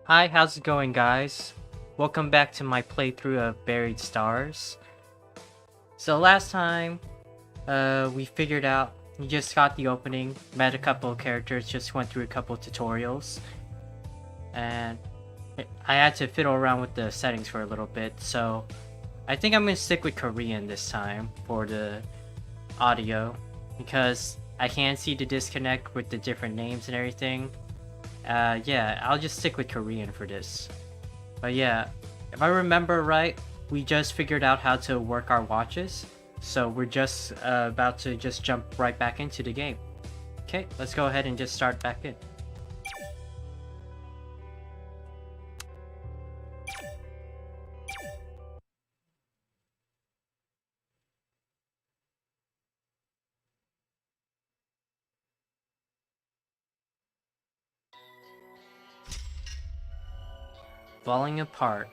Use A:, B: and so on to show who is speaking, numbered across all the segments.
A: Hi, how's it going, guys? Welcome back to my playthrough of Buried Stars. So last time, we figured out, we just got the opening, met a couple of characters, just went through a couple of tutorials, and I had to fiddle around with the settings for a little bit, so I think I'm gonna stick with Korean this time for the audio, because I can see the disconnect with the different names and everything. Yeah, I'll just stick with Korean for this. But yeah, if I remember right, we just figured out how to work our watches. So we're just about to just jump right back into the game. Okay, let's go ahead and just start back in. Falling apart.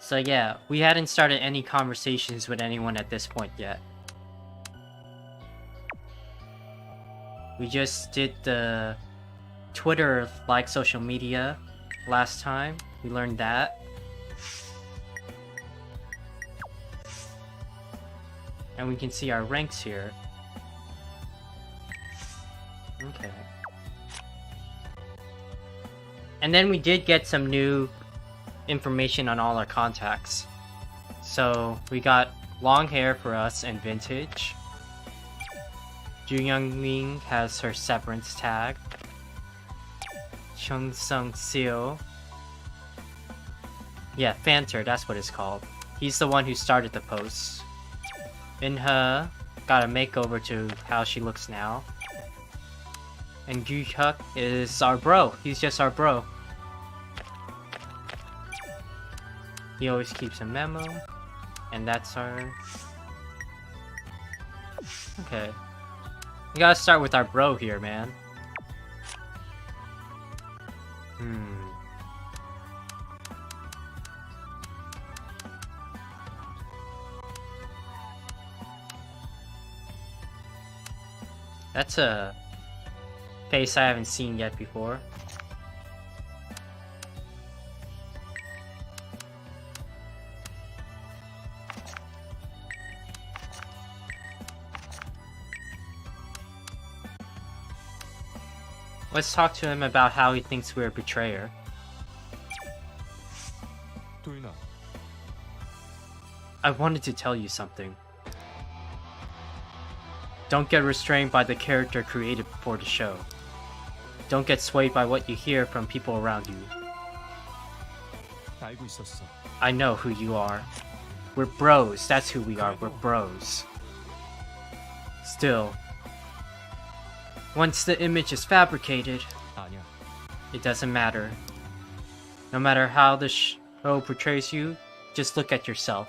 A: So yeah, we hadn't started any conversations with anyone at this point yet. We just did the Twitter like social media last time. We learned that. And we can see our ranks here. Okay. And then we did get some new information on all our contacts. So we got long hair for us and vintage. Gyuhyuk has her severance tag. Chung Sung Seo. Yeah, Fanter, that's what it's called. He's the one who started the post. Inha got a makeover to how she looks now. And Gyuhyuk is our bro. He's just our bro. He always keeps a memo. And that's our... Okay. We gotta start with our bro here, man. That's a face I haven't seen yet before. Let's talk to him about how he thinks we're a betrayer. I wanted to tell you something. Don't get restrained by the character created for the show. Don't get swayed by what you hear from people around you. I know who you are. We're bros, that's who we are, we're bros. Still, once the image is fabricated, it doesn't matter. No matter how the show portrays you, just look at yourself.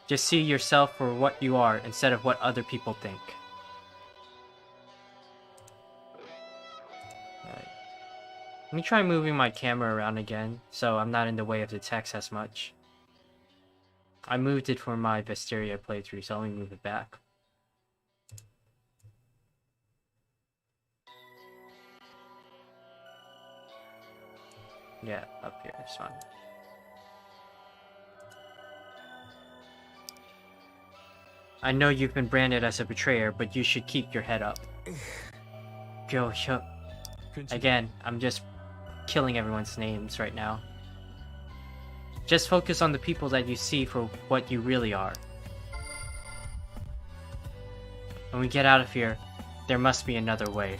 A: Just see yourself for what you are instead of what other people think. Right. Let me try moving my camera around again so I'm not in the way of the text as much. I moved it for my Vesteria playthrough, so let me move it back. Yeah, up here, it's fine. I know you've been branded as a betrayer, but you should keep your head up. Gyuhyuk. Again, I'm just killing everyone's names right now. Just focus on the people that you see for what you really are. When we get out of here, there must be another way.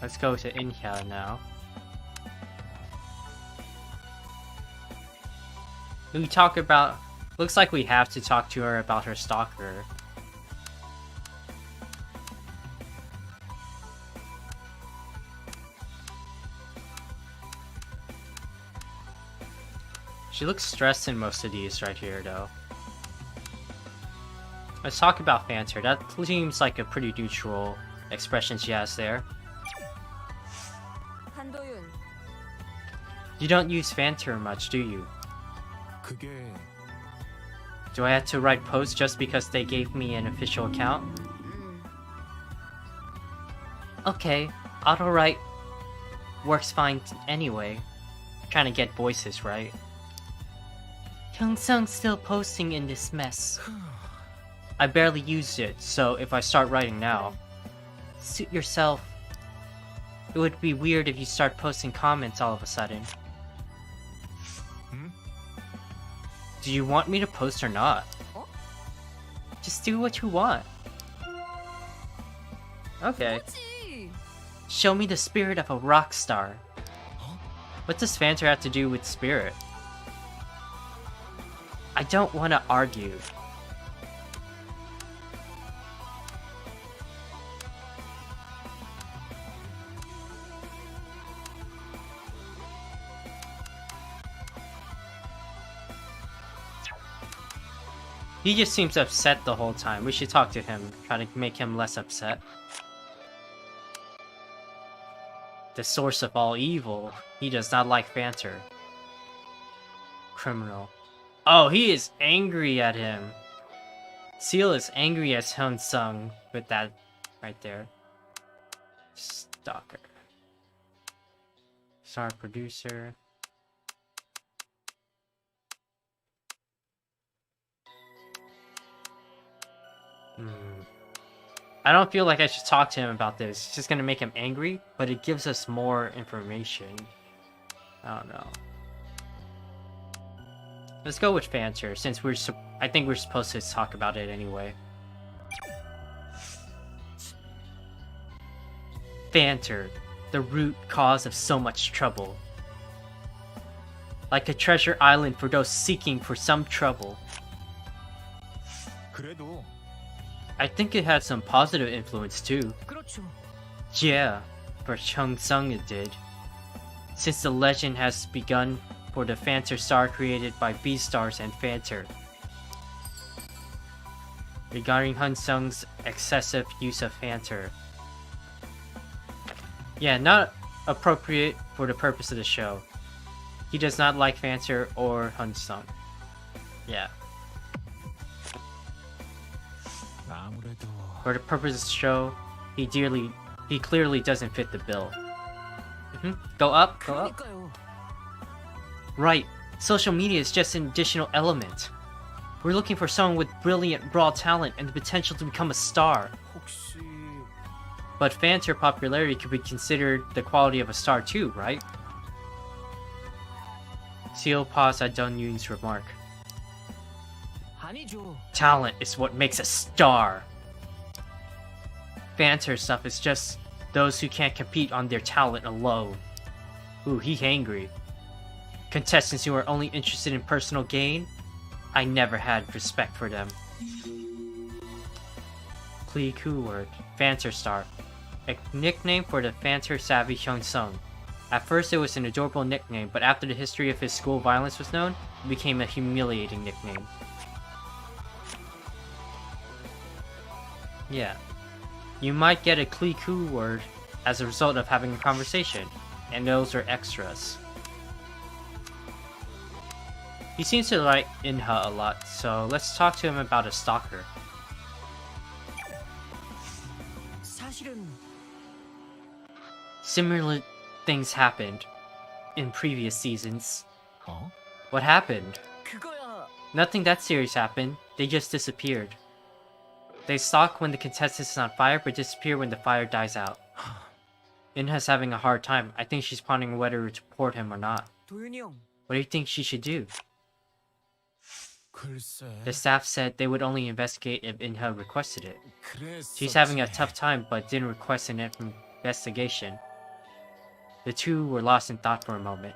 A: Let's go to Inha now. We talk about... Looks like we have to talk to her about her stalker. She looks stressed in most of these right here, though. Let's talk about Fanter. That seems like a pretty neutral expression she has there. You don't use Fanter much, do you?
B: 그게
A: Do I have to write posts just because they gave me an official account? Okay, auto-write works fine anyway. Trying to get voices right. Hyungsung's still posting in this mess. I barely used it, so if I start writing now... Suit yourself. It would be weird if you start posting comments all of a sudden. Do you want me to post or not? Just do what you want. Okay. Show me the spirit of a rock star. What does Fanter have to do with spirit? I don't want to argue. He just seems upset the whole time. We should talk to him, try to make him less upset. The source of all evil. He does not like Fanter. Criminal. Oh, he is angry at him. Seal is angry at Hyungsung with that right there. Stalker. Star producer. I don't feel like I should talk to him about this. It's just gonna make him angry, but it gives us more information. I don't know. Let's go with Fanter, since I think we're supposed to talk about it anyway. Fanter, the root cause of so much trouble. Like a treasure island for those seeking for some trouble.
B: 그래도
A: I think it had some positive influence too. Yeah, for Hyungsung it did. Since the legend has begun for the Fanter star created by Beastars and Fanter. Regarding Hyungsung's excessive use of Fanter. Yeah, not appropriate for the purpose of the show. He does not like Fanter or Hyungsung. Yeah. For the purpose of the show, he clearly doesn't fit the bill. Go up, go up. Right, social media is just an additional element. We're looking for someone with brilliant raw talent and the potential to become a star. But Fanter popularity could be considered the quality of a star too, right? Seal paused at Dong Yoon's remark. Talent is what makes a star. Fanter stuff is just those who can't compete on their talent alone. Ooh, he angry. Contestants who are only interested in personal gain? I never had respect for them. Kliku word. Fanter star. A nickname for the Fanter savvy Hyungsung. At first it was an adorable nickname, but after the history of his school violence was known, it became a humiliating nickname. Yeah. You might get a Kliku word as a result of having a conversation, and those are extras. He seems to like Inha a lot, so let's talk to him about a stalker. Similar things happened in previous seasons.
B: Huh?
A: What happened? Nothing that serious happened, they just disappeared. They stalk when the contestant is on fire, but disappear when the fire dies out. Inha's having a hard time. I think she's pondering whether to report him or not. What do you think she should do? The staff said they would only investigate if Inha requested it. She's having a tough time, but didn't request an investigation. The two were lost in thought for a moment.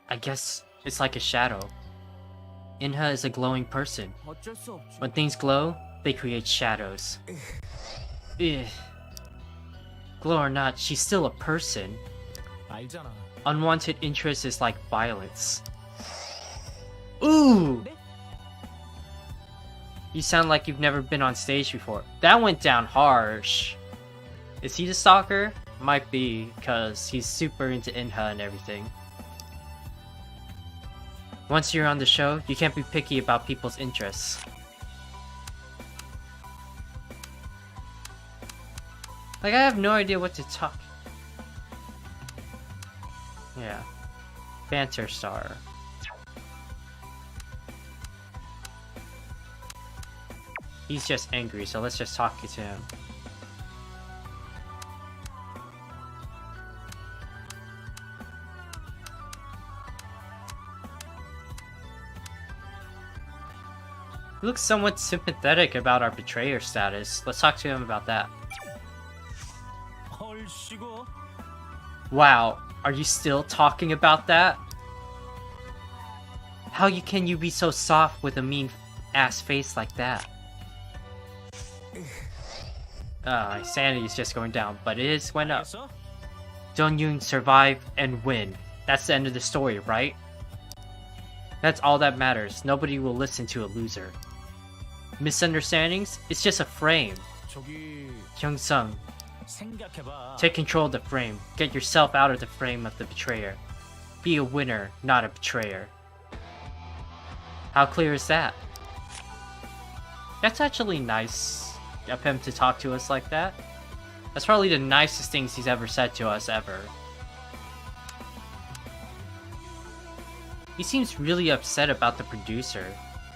A: I guess it's like a shadow. Inha is a glowing person. When things glow, they create shadows. Ugh. Glow or not, she's still a person. Unwanted interest is like violence. Ooh! You sound like you've never been on stage before. That went down harsh. Is he the stalker? Might be, because he's super into Inha and everything. Once you're on the show, you can't be picky about people's interests. Like, I have no idea what to talk. Yeah. Banter star. He's just angry, so let's just talk to him. He looks somewhat sympathetic about our betrayer status. Let's talk to him about that. Wow, are you still talking about that? How can you be so soft with a mean ass face like that? My sanity's just going down, but it is went up. Gyuhyuk survive and win. That's the end of the story, right? That's all that matters. Nobody will listen to a loser. Misunderstandings? It's just a frame. Hyung-sung, take control of the frame. Get yourself out of the frame of the betrayer. Be a winner, not a betrayer. How clear is that? That's actually nice of him to talk to us like that. That's probably the nicest things he's ever said to us ever. He seems really upset about the producer.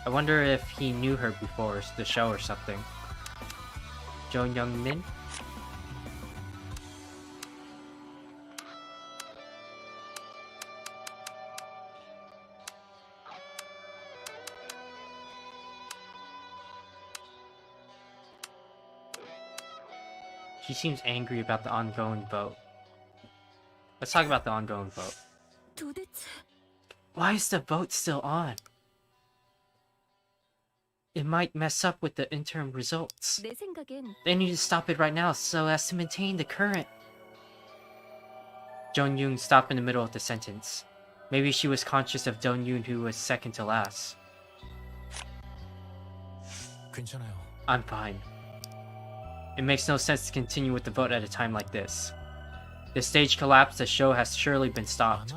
A: I wonder if he knew her before the show or something. Jo Young-min? She seems angry about the ongoing vote. Let's talk about the ongoing vote. Why is the vote still on? It might mess up with the interim results. They need to stop it right now so as to maintain the current. Jong-yoon stopped in the middle of the sentence. Maybe she was conscious of Dong-yoon, who was second to last. I'm fine. It makes no sense to continue with the vote at a time like this. The stage collapse, the show has surely been stopped.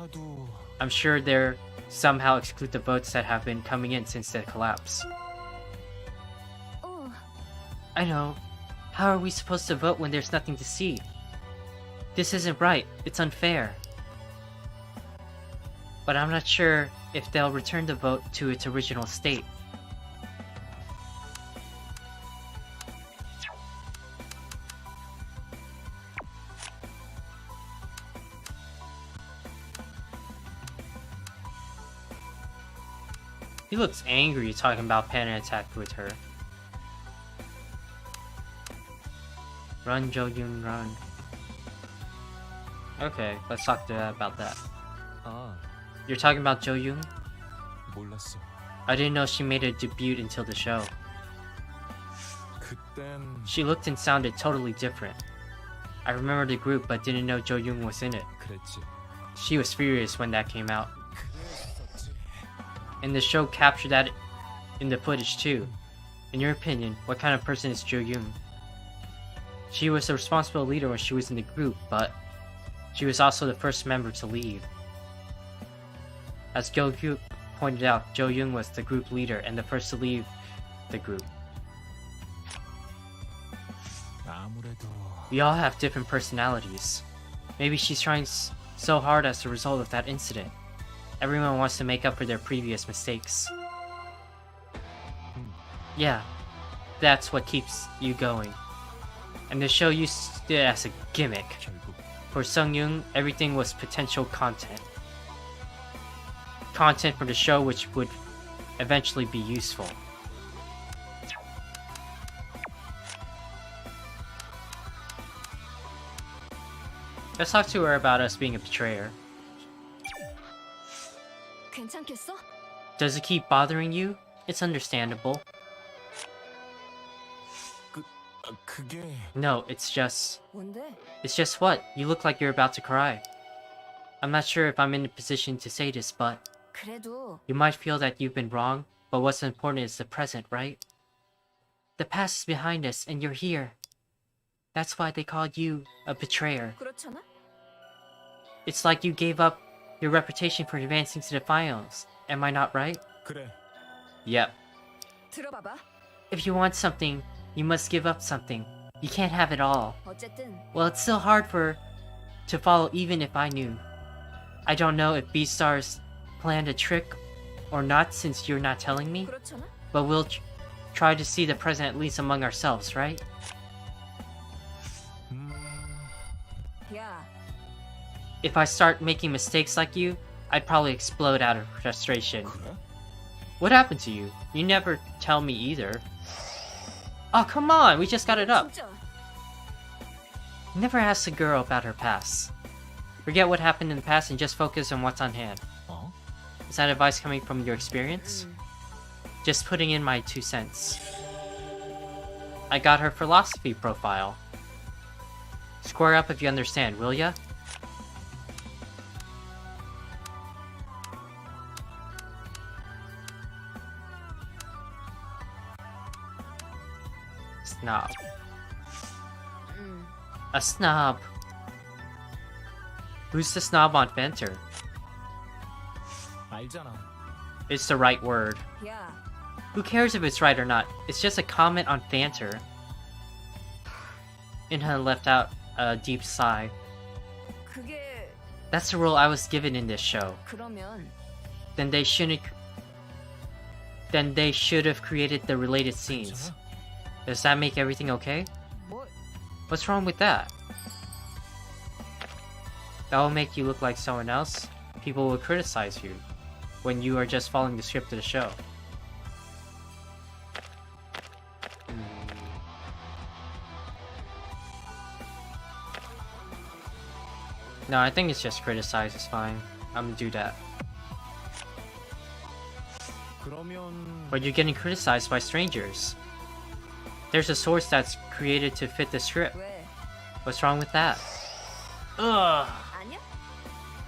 A: I'm sure they're somehow exclude the votes that have been coming in since the collapse. I know. How are we supposed to vote when there's nothing to see? This isn't right. It's unfair. But I'm not sure if they'll return the vote to its original state. He looks angry talking about panic attack with her. Run, Jo-yoon, run. Okay, let's talk about that. You're talking about Jo-yoon? I didn't know she made a debut until the show. She looked and sounded totally different. I remember the group but didn't know Jo-yoon was in it. She was furious when that came out. And the show captured that in the footage too. In your opinion, what kind of person is Jo-yoon? She was the responsible leader when she was in the group, but she was also the first member to leave. As Gyuhyuk pointed out, Jo-yoon was the group leader and the first to leave the group. We all have different personalities. Maybe she's trying so hard as a result of that incident. Everyone wants to make up for their previous mistakes. Yeah, that's what keeps you going. And the show used it as a gimmick. For Sung-yoon, everything was potential content. Content for the show which would eventually be useful. Let's talk to her about us being a betrayer. Does it keep bothering you? It's understandable. No, it's just... It's just what? You look like you're about to cry. I'm not sure if I'm in a position to say this, but... You might feel that you've been wrong, but what's important is the present, right? The past is behind us, and you're here. That's why they called you a betrayer. It's like you gave up your reputation for advancing to the finals, Am I not right?
B: 그래.
A: Yep.
C: 들어봐봐.
A: If you want something, you must give up something. You can't have it all.
C: 어쨌든
A: Well, it's still hard to follow even if I knew. I don't know if Beastars planned a trick or not since you're not telling me,
C: 그렇잖아.
A: but we'll try to see the present at least among ourselves, right?
C: 야,
A: If I start making mistakes like you, I'd probably explode out of frustration.
B: 그래?
A: What happened to you? You never tell me either. Oh, come on, we just got it up.
C: 진짜.
A: Never ask a girl about her past. Forget what happened in the past and just focus on what's on hand.
B: 어?
A: Is that advice coming from your experience?
C: 음,
A: Just putting in my 2 cents. I got her philosophy profile. Square up if you understand, will ya? Snob. A snob. Who's the snob on Fenter?
B: 알잖아.
A: It's the right word.
C: 야,
A: Who cares if it's right or not? It's just a comment on Fanter. Inha let out a deep sigh.
C: 그게
A: That's the role I was given in this show.
C: 그러면
A: Then they should have created the related scenes.
B: 괜찮아?
A: Does that make everything okay?
C: 뭐
A: What's wrong with that? That will make you look like someone else. People will criticize you when you are just following the script of the show. No, I think it's just criticize is fine. I'm gonna do that.
B: 그러면
A: But you're getting criticized by strangers. There's a source that's created to fit the script.
C: 왜?
A: What's wrong with that? Ugh.
C: 아니야?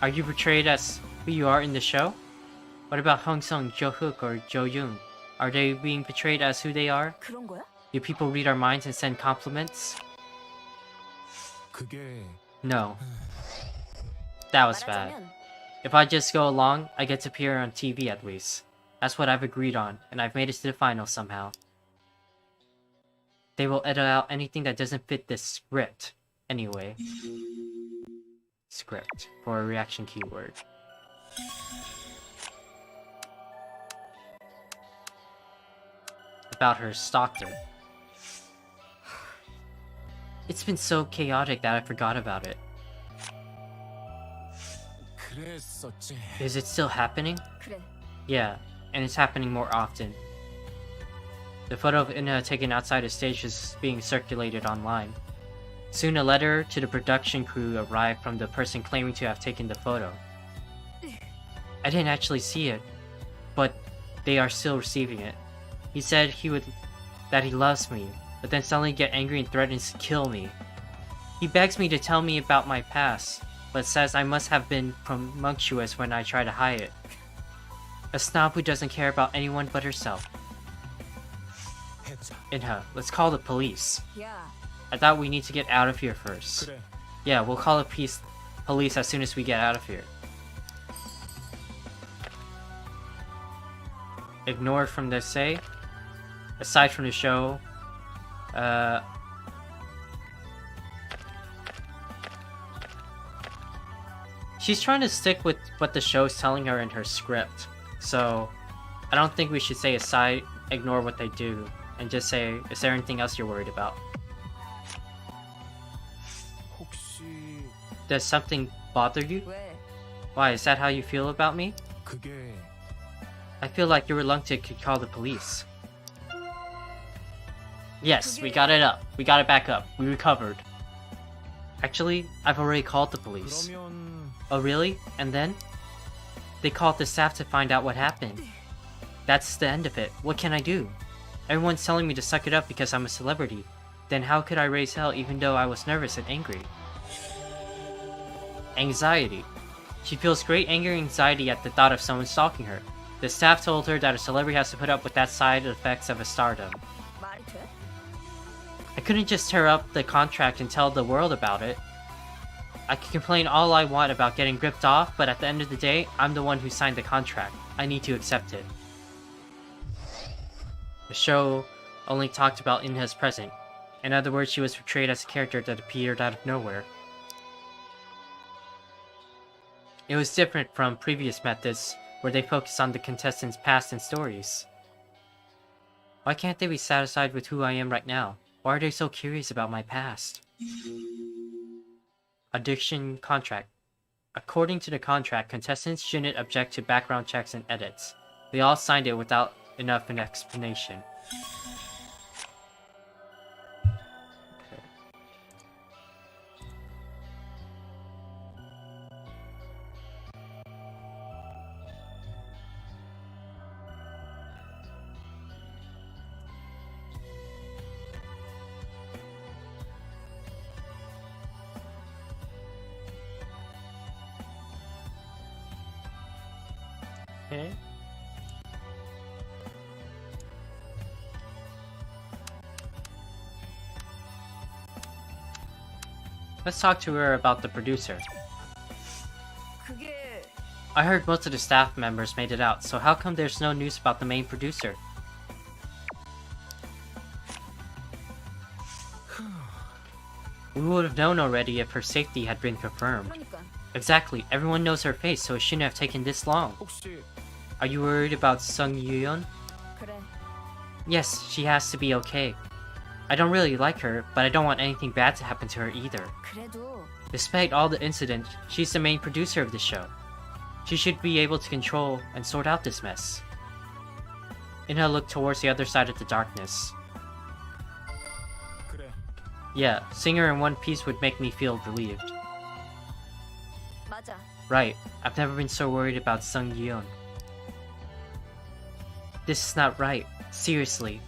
A: Are you portrayed as who you are in the show? What about Hong-sung, Gyuhyuk, or Jo-young? Are they being portrayed as who they are?
C: 그런 거야?
A: Do people read our minds and send compliments?
B: 그게
A: No. That was bad.
C: 말하자면
A: If I just go along, I get to appear on TV at least. That's what I've agreed on, and I've made it to the finals somehow. They will edit out anything that doesn't fit this script. Anyway. Script for a reaction keyword. About her stalker. It's been so chaotic that I forgot about it.
B: 그랬었지.
A: Is it still happening?
C: 그래.
A: Yeah, and it's happening more often. The photo of Inha taken outside the stage is being circulated online. Soon a letter to the production crew arrived from the person claiming to have taken the photo. I didn't actually see it, but they are still receiving it. He said that he loves me, but then suddenly get angry and threatens to kill me. He begs me to tell me about my past, but says I must have been promiscuous when I try to hide it. A snob who doesn't care about anyone but herself.
B: 해자.
A: Inha, let's call the police.
C: 야,
A: I thought we need to get out of here first.
B: 그래.
A: Yeah, we'll call the police as soon as we get out of here. Ignored from the say. Aside from the show, she's trying to stick with what the show's telling her in her script. So, I don't think we should say aside, ignore what they do, and just say, is there anything else you're worried about?
B: 혹시
A: Does something bother you?
C: 왜?
A: Why, is that how you feel about me?
B: 그게
A: I feel like you're reluctant to call the police. Yes, we got it up. We got it back up. We recovered. Actually, I've already called the police.
B: 그러면
A: Oh really? And then? They called the staff to find out what happened. That's the end of it. What can I do? Everyone's telling me to suck it up because I'm a celebrity. Then how could I raise hell even though I was nervous and angry? Anxiety. She feels great anger and anxiety at the thought of someone stalking her. The staff told her that a celebrity has to put up with that side effects of a stardom.
C: 말이 돼?
A: I couldn't just tear up the contract and tell the world about it. I can complain all I want about getting ripped off, but at the end of the day, I'm the one who signed the contract. I need to accept it. The show only talked about Inha's present. In other words, she was portrayed as a character that appeared out of nowhere. It was different from previous methods, where they focused on the contestants' past and stories. Why can't they be satisfied with who I am right now? Why are they so curious about my past? Audition contract. According to the contract, contestants shouldn't object to background checks and edits. They all signed it without enough an explanation. Okay. Let's talk to her about the producer.
C: 그게
A: I heard most of the staff members made it out, so how come there's no news about the main producer? We would have known already if her safety had been confirmed.
C: 그러니까
A: Exactly, everyone knows her face, so it shouldn't have taken this long.
B: 혹시
A: Are you worried about Sung Yuyeon?
C: 그래.
A: Yes, she has to be okay. I don't really like her, but I don't want anything bad to happen to her either.
C: 그래도
A: Despite all the incident, she's the main producer of the show. She should be able to control and sort out this mess. Inha looked towards the other side of the darkness.
B: 그래.
A: Yeah, seeing her in one piece would make me feel relieved.
C: 맞아.
A: Right, I've never been so worried about Sung Yeon. This is not right. Seriously.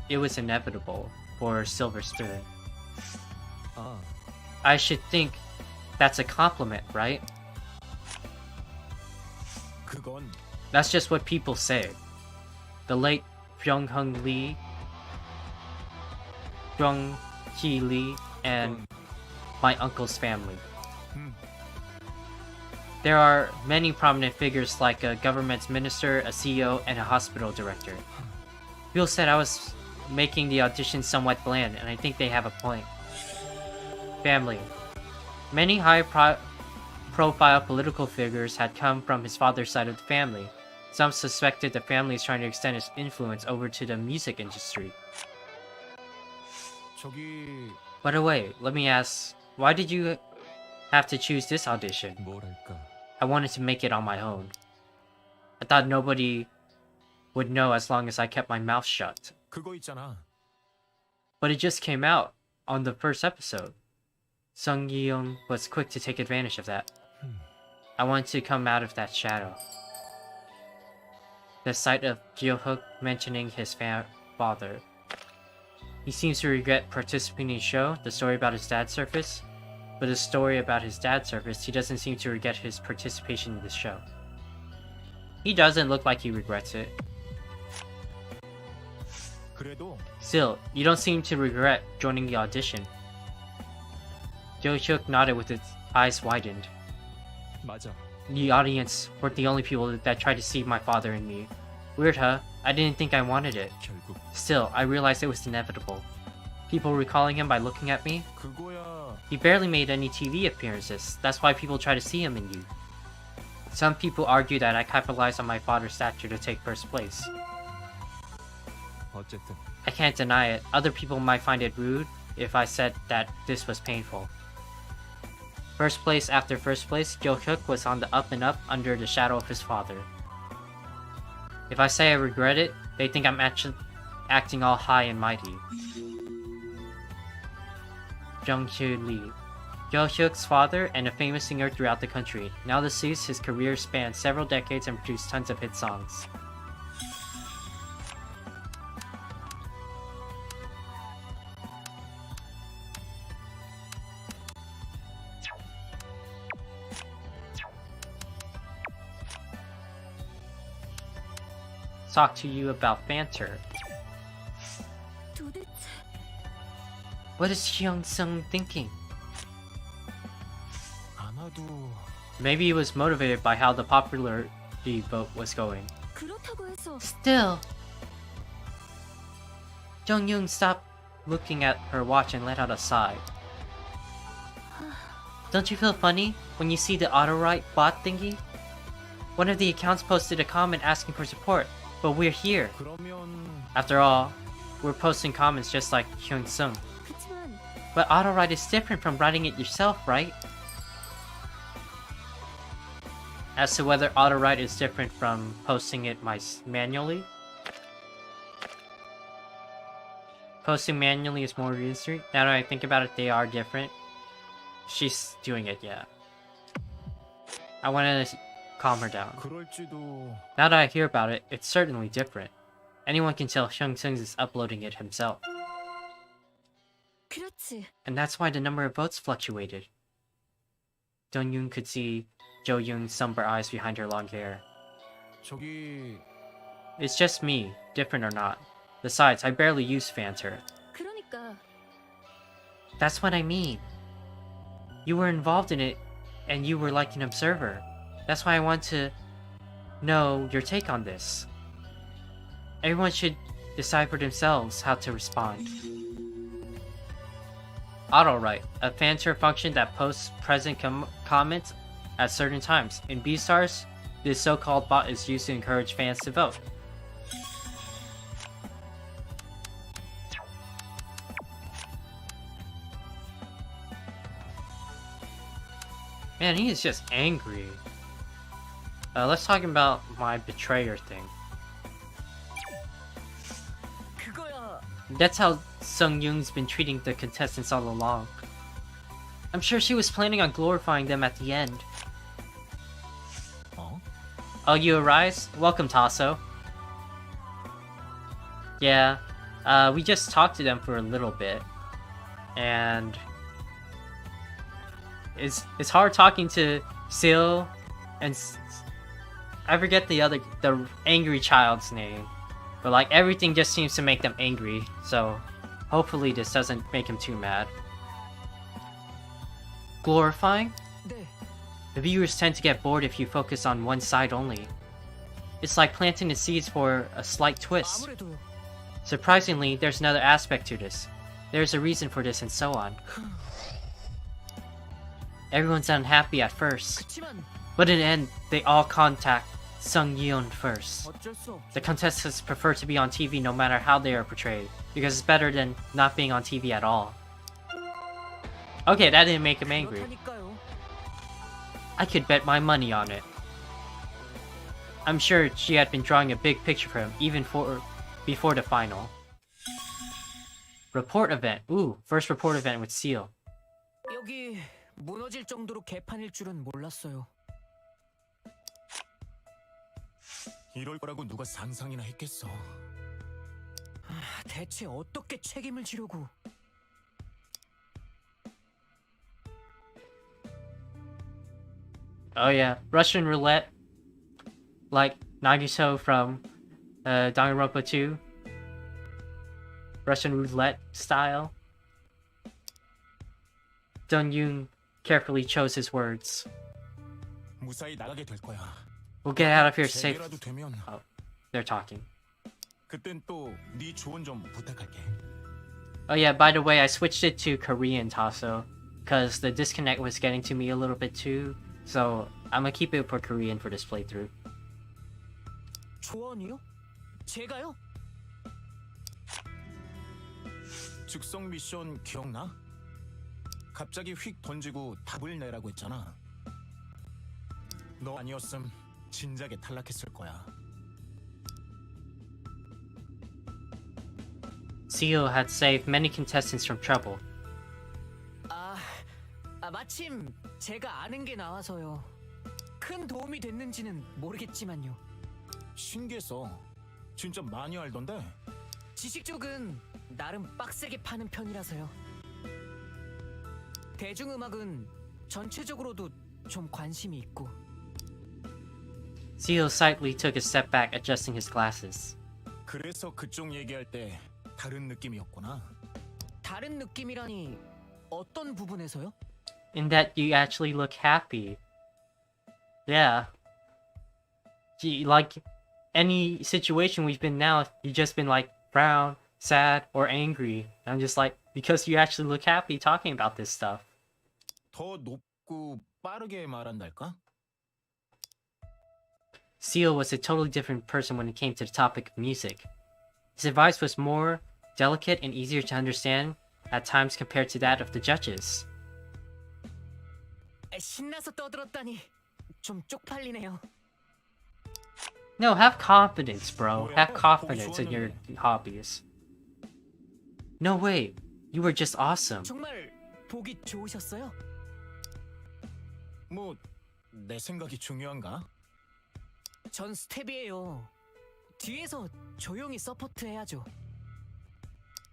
A: It was inevitable for Silver Spoon.
B: 아,
A: I should think that's a compliment, right?
B: 그건
A: That's just what people say. The late Byung-Hung Lee, Byung-Hee Lee, and my uncle's family.
B: 음,
A: There are many prominent figures like a government minister, a CEO, and a hospital director. People said I was making the audition somewhat bland, and I think they have a point. Family. Many high-profile political figures had come from his father's side of the family. Some suspected the family is trying to extend its influence over to the music industry.
B: 저기
A: By the way, let me ask, why did you have to choose this audition?
B: 뭐랄까.
A: I wanted to make it on my own. I thought nobody would know as long as I kept my mouth shut.
B: 그거 있잖아.
A: But it just came out on the first episode. Sung Gi-young was quick to take advantage of that. I wanted to come out of that shadow. The sight of Gyuhyuk mentioning his father. He seems to regret participating in the show, the story about his dad surface. But the story about his dad surface, he doesn't seem to regret his participation in the show. He doesn't look like he regrets it.
B: 그래도
A: Still, you don't seem to regret joining the audition. Gyuhyuk nodded with his eyes widened.
B: 맞아.
A: The audience weren't the only people that tried to see my father in me. Weird, huh? I didn't think I wanted it.
B: 결국
A: Still, I realized it was inevitable. People recalling him by looking at me?
B: 그거야.
A: He barely made any TV appearances. That's why people try to see him in you. Some people argue that I capitalized on my father's stature to take first place.
B: 어쨌든
A: I can't deny it. Other people might find it rude if I said that this was painful. First place after first place, Gyuhyuk was on the up and up under the shadow of his father. If I say I regret it, they think I'm actually acting all high and mighty. Jung-Hee Lee, Gyuhyuk's father and a famous singer throughout the country. Now deceased, his career spanned several decades and produced tons of hit songs. Talk to you about banter.
C: 도대체
A: What is Hyung-sung thinking? Maybe he was motivated by how the popularity vote was going.
C: 그렇다고 해서
A: Still, Jung-yoon stopped looking at her watch and let out a sigh. Don't you feel funny when you see the auto-write bot thingy? One of the accounts posted a comment asking for support, but we're here.
B: 그러면
A: After all, we're posting comments just like Hyun-sung.
C: 그치만
A: But auto-write is different from writing it yourself, right? As to whether auto-write is different from posting it manually? Posting manually is more realistic. Now that I think about it, they are different. She's doing it, yeah. I want to calm her down.
B: 그럴지도.
A: Now that I hear about it, it's certainly different. Anyone can tell Hyung-sung is uploading it himself.
C: 그렇지.
A: And that's why the number of votes fluctuated. Dong-yoon could see Jo-yoon's somber eyes behind her long hair.
B: 저기
A: It's just me, different or not. Besides, I barely use Fanter.
C: 그러니까
A: That's what I mean. You were involved in it, and you were like an observer. That's why I want to know your take on this. Everyone should decide for themselves how to respond. Auto-write, a Fanter function that posts present comments at certain times. In Beastars, this so-called bot is used to encourage fans to vote. Man, he is just angry. Let's talk about my betrayer thing.
C: 그거야.
A: That's how Sung-yoon's been treating the contestants all along. I'm sure she was planning on glorifying them at the end.
B: 어?
A: Oh, you arise? Welcome, Tasso. Yeah, we just talked to them for a little bit. And it's hard talking to Sil and I forget the angry child's name. But like everything just seems to make them angry, so hopefully this doesn't make him too mad. Glorifying?
C: 네.
A: The viewers tend to get bored if you focus on one side only. It's like planting the seeds for a slight twist.
C: 아무래도
A: Surprisingly, there's another aspect to this. There's a reason for this and so on. Everyone's unhappy at first,
C: 그치만
A: but in the end, they all contact Sung-yeon first.
C: 어쩔 수 없지.
A: The contestants prefer to be on TV no matter how they are portrayed, because it's better than not being on TV at all. Okay, that didn't make him angry.
C: 그렇다니까요.
A: I could bet my money on it. I'm sure she had been drawing a big picture for him, even before the final. Report event. Ooh, first report event with Seal.
C: 여기 무너질 정도로 개판일 줄은 몰랐어요.
B: 이럴 거라고 누가 상상이나 했겠어.
C: 대체 어떻게 책임을 지려고?
A: Oh yeah, Russian roulette, like Nagito from Danganronpa 2. Russian roulette style. Dong-yoon carefully chose his words.
B: 무사히 나가게 될 거야.
A: We'll get out of here safe.
B: 제게라도 되면
A: Oh, they're talking.
B: 그땐 또 네 조언 좀 부탁할게.
A: Oh yeah, by the way, I switched it to Korean, Tasso, because the disconnect was getting to me a little bit too. So I'm gonna keep it for Korean for this playthrough.
C: 조언이요? 제가요?
B: 즉석 미션 기억나? 갑자기 휙 던지고 답을 내라고 했잖아. 너 아니었음 진작에 탈락했을 거야.
A: Seo had saved many contestants from trouble.
C: 마침 제가 아는 게 나와서요. 큰 도움이 됐는지는 모르겠지만요.
B: 신기했어. 진짜 많이 알던데.
C: 지식 쪽은 나름 빡세게 파는 편이라서요. 대중음악은 전체적으로도 좀 관심이 있고.
A: Seo slightly took a step back, adjusting his glasses.
B: 그래서 그쪽 얘기할 때 다른 느낌이었구나.
C: 다른 느낌이라니 어떤 부분에서요?
A: in that you actually look happy. Yeah. Like, any situation we've been now, you've just been like, frown, sad, or angry. I'm just like, because you actually look happy talking about this stuff.
B: 더 높고 빠르게 말한달까?
A: Seal was a totally different person when it came to the topic of music. His advice was more delicate and easier to understand at times compared to that of the judges.
C: 신나서 떠들었다니 좀 쪽팔리네요.
A: No, have confidence, bro. Have confidence in your hobbies. No way. You were just awesome.
C: 정말 보기 좋으셨어요?
B: 뭐 내 생각이 중요한가?
C: 전 스텝이에요. 뒤에서 조용히 서포트해야죠.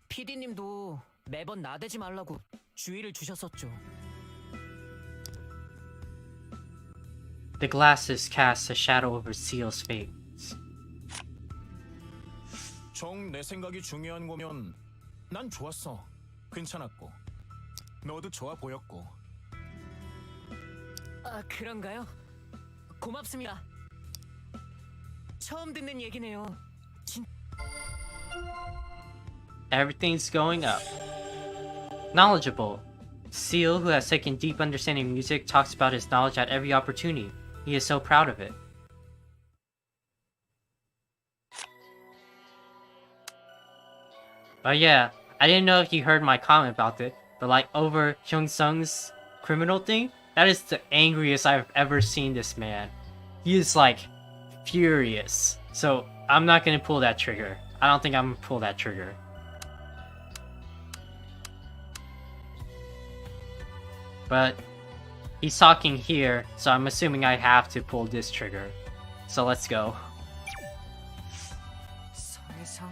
C: PD님도 매번 나대지 말라고 주의를 주셨었죠.
A: The glasses cast a shadow over Seal's face.
B: 정 내 생각이 중요한 거면 난 좋았어. 괜찮았고 너도 좋아 보였고.
C: 아, 그런가요? 고맙습니다. 처음 듣는 얘기네요.
A: Everything's going up. Knowledgeable. Seal, who has taken deep understanding of music, talks about his knowledge at every opportunity. He is so proud of it. But yeah, I didn't know if you heard my comment about it, but like over Hyung Sung's criminal thing, that is the angriest I've ever seen this man. He is like furious. So I'm not gonna pull that trigger. I don't think I'm gonna pull that trigger. But he's talking here, so I'm assuming I have to pull this trigger. So let's go.
C: 세상.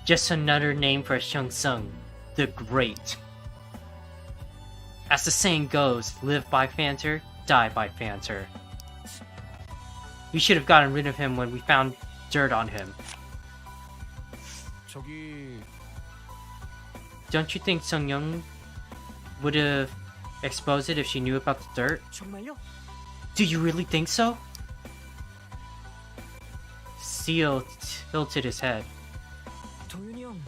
A: Just another name for Hyung Sung, the Great. As the saying goes, live by Fanter, die by Fanter. We should have gotten rid of him when we found dirt on him.
B: 저기
A: Don't you think Sung Young would have exposed it if she knew about the dirt?
C: 정말요?
A: Do you really think so? Seal tilted his head.
C: 도윤이 형,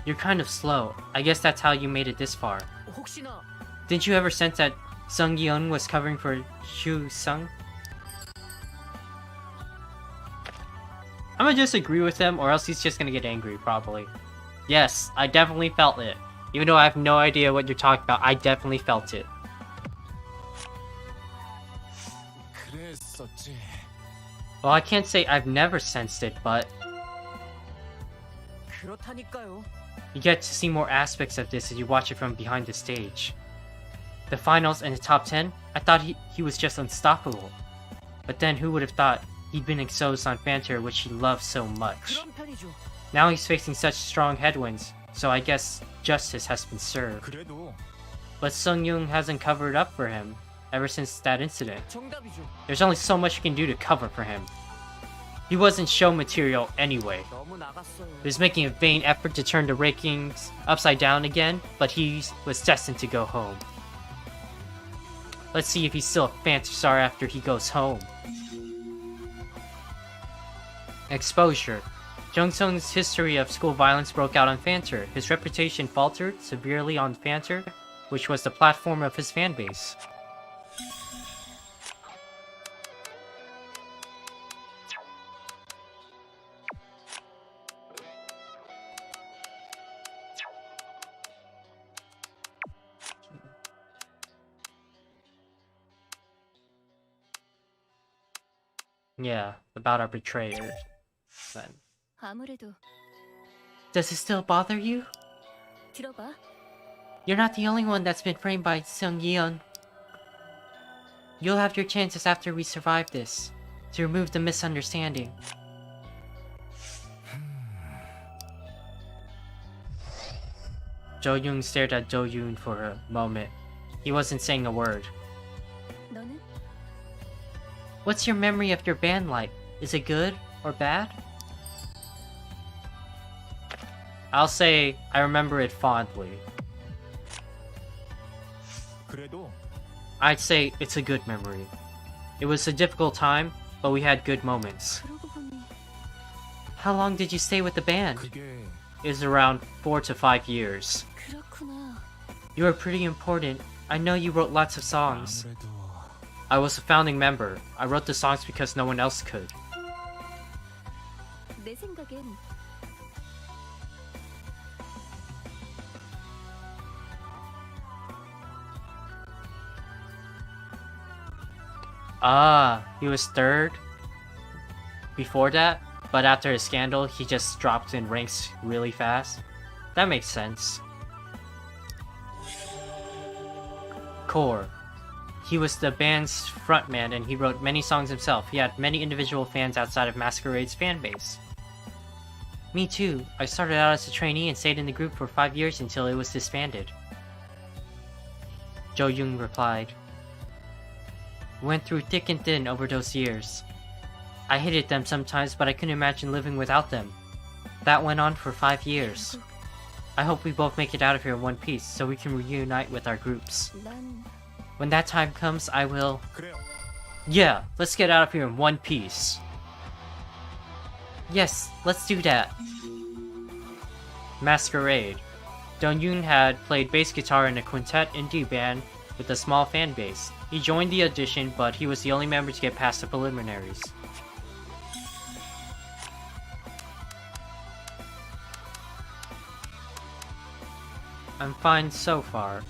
A: You're kind of slow. I guess that's how you made it this far.
C: 혹시나
A: Didn't you ever sense that Sung Yeon was covering for Hyu Sung? I'm gonna just agree with him, or else he's just gonna get angry, probably. Yes, I definitely felt it. Even though I have no idea what you're talking about, I definitely felt it.
B: 그랬었지.
A: Well, I can't say I've never sensed it, but
C: 그렇다니까요.
A: you get to see more aspects of this as you watch it from behind the stage. The finals and the top 10, I thought he was just unstoppable. But then who would have thought he'd been exposed on Fanter, which he loved so much.
C: 그런 편이죠.
A: Now he's facing such strong headwinds, so I guess justice has been served.
B: 그래도
A: But Sung Young hasn't covered up for him ever since that incident.
C: 정답이죠.
A: There's only so much you can do to cover for him. He wasn't show material anyway.
C: 너무 나갔어요.
A: He was making a vain effort to turn the rankings upside down again, but he was destined to go home. Let's see if he's still a fancy star after he goes home. Exposure. Jung Sung's history of school violence broke out on Fanter. His reputation faltered severely on Fanter, which was the platform of his fanbase. Yeah, about our betrayer. Then.
D: 아무래도
A: Does it still bother you?
D: 들어봐.
A: You're not the only one that's been framed by Sung Yeon. You'll have your chances after we survive this, to remove the misunderstanding. Jo Young stared at Do Yoon for a moment. He wasn't saying a word.
D: 너는
A: What's your memory of your band like? Is it good or bad? I'll say I remember it fondly.
B: 그래도
A: I'd say it's a good memory. It was a difficult time, but we had good moments.
D: 그러고 보니
A: How long did you stay with the band?
B: 그게
A: It was around 4 to 5 years.
D: 그렇구나.
A: You were pretty important. I know you wrote lots of songs.
B: 아무래도
A: I was a founding member. I wrote the songs because no one else could.
D: 내 생각엔
A: Ah, he was third before that, but after a scandal, he just dropped in ranks really fast. That makes sense. Core. He was the band's frontman and he wrote many songs himself. He had many individual fans outside of Masquerade's fan base. Me too. I started out as a trainee and stayed in the group for 5 years until it was disbanded. Gyuhyuk replied. Went through thick and thin over those years. I hated them sometimes, but I couldn't imagine living without them. That went on for 5 years.
D: 결국
A: I hope we both make it out of here in one piece, so we can reunite with our groups.
D: 난
A: When that time comes, I will...
B: 그래요.
A: Yeah, let's get out of here in one piece. Yes, let's do that. Masquerade. Dong-yoon had played bass guitar in a quintet indie band with a small fan base. He joined the audition, but he was the only member to get past the preliminaries. I'm fine so far.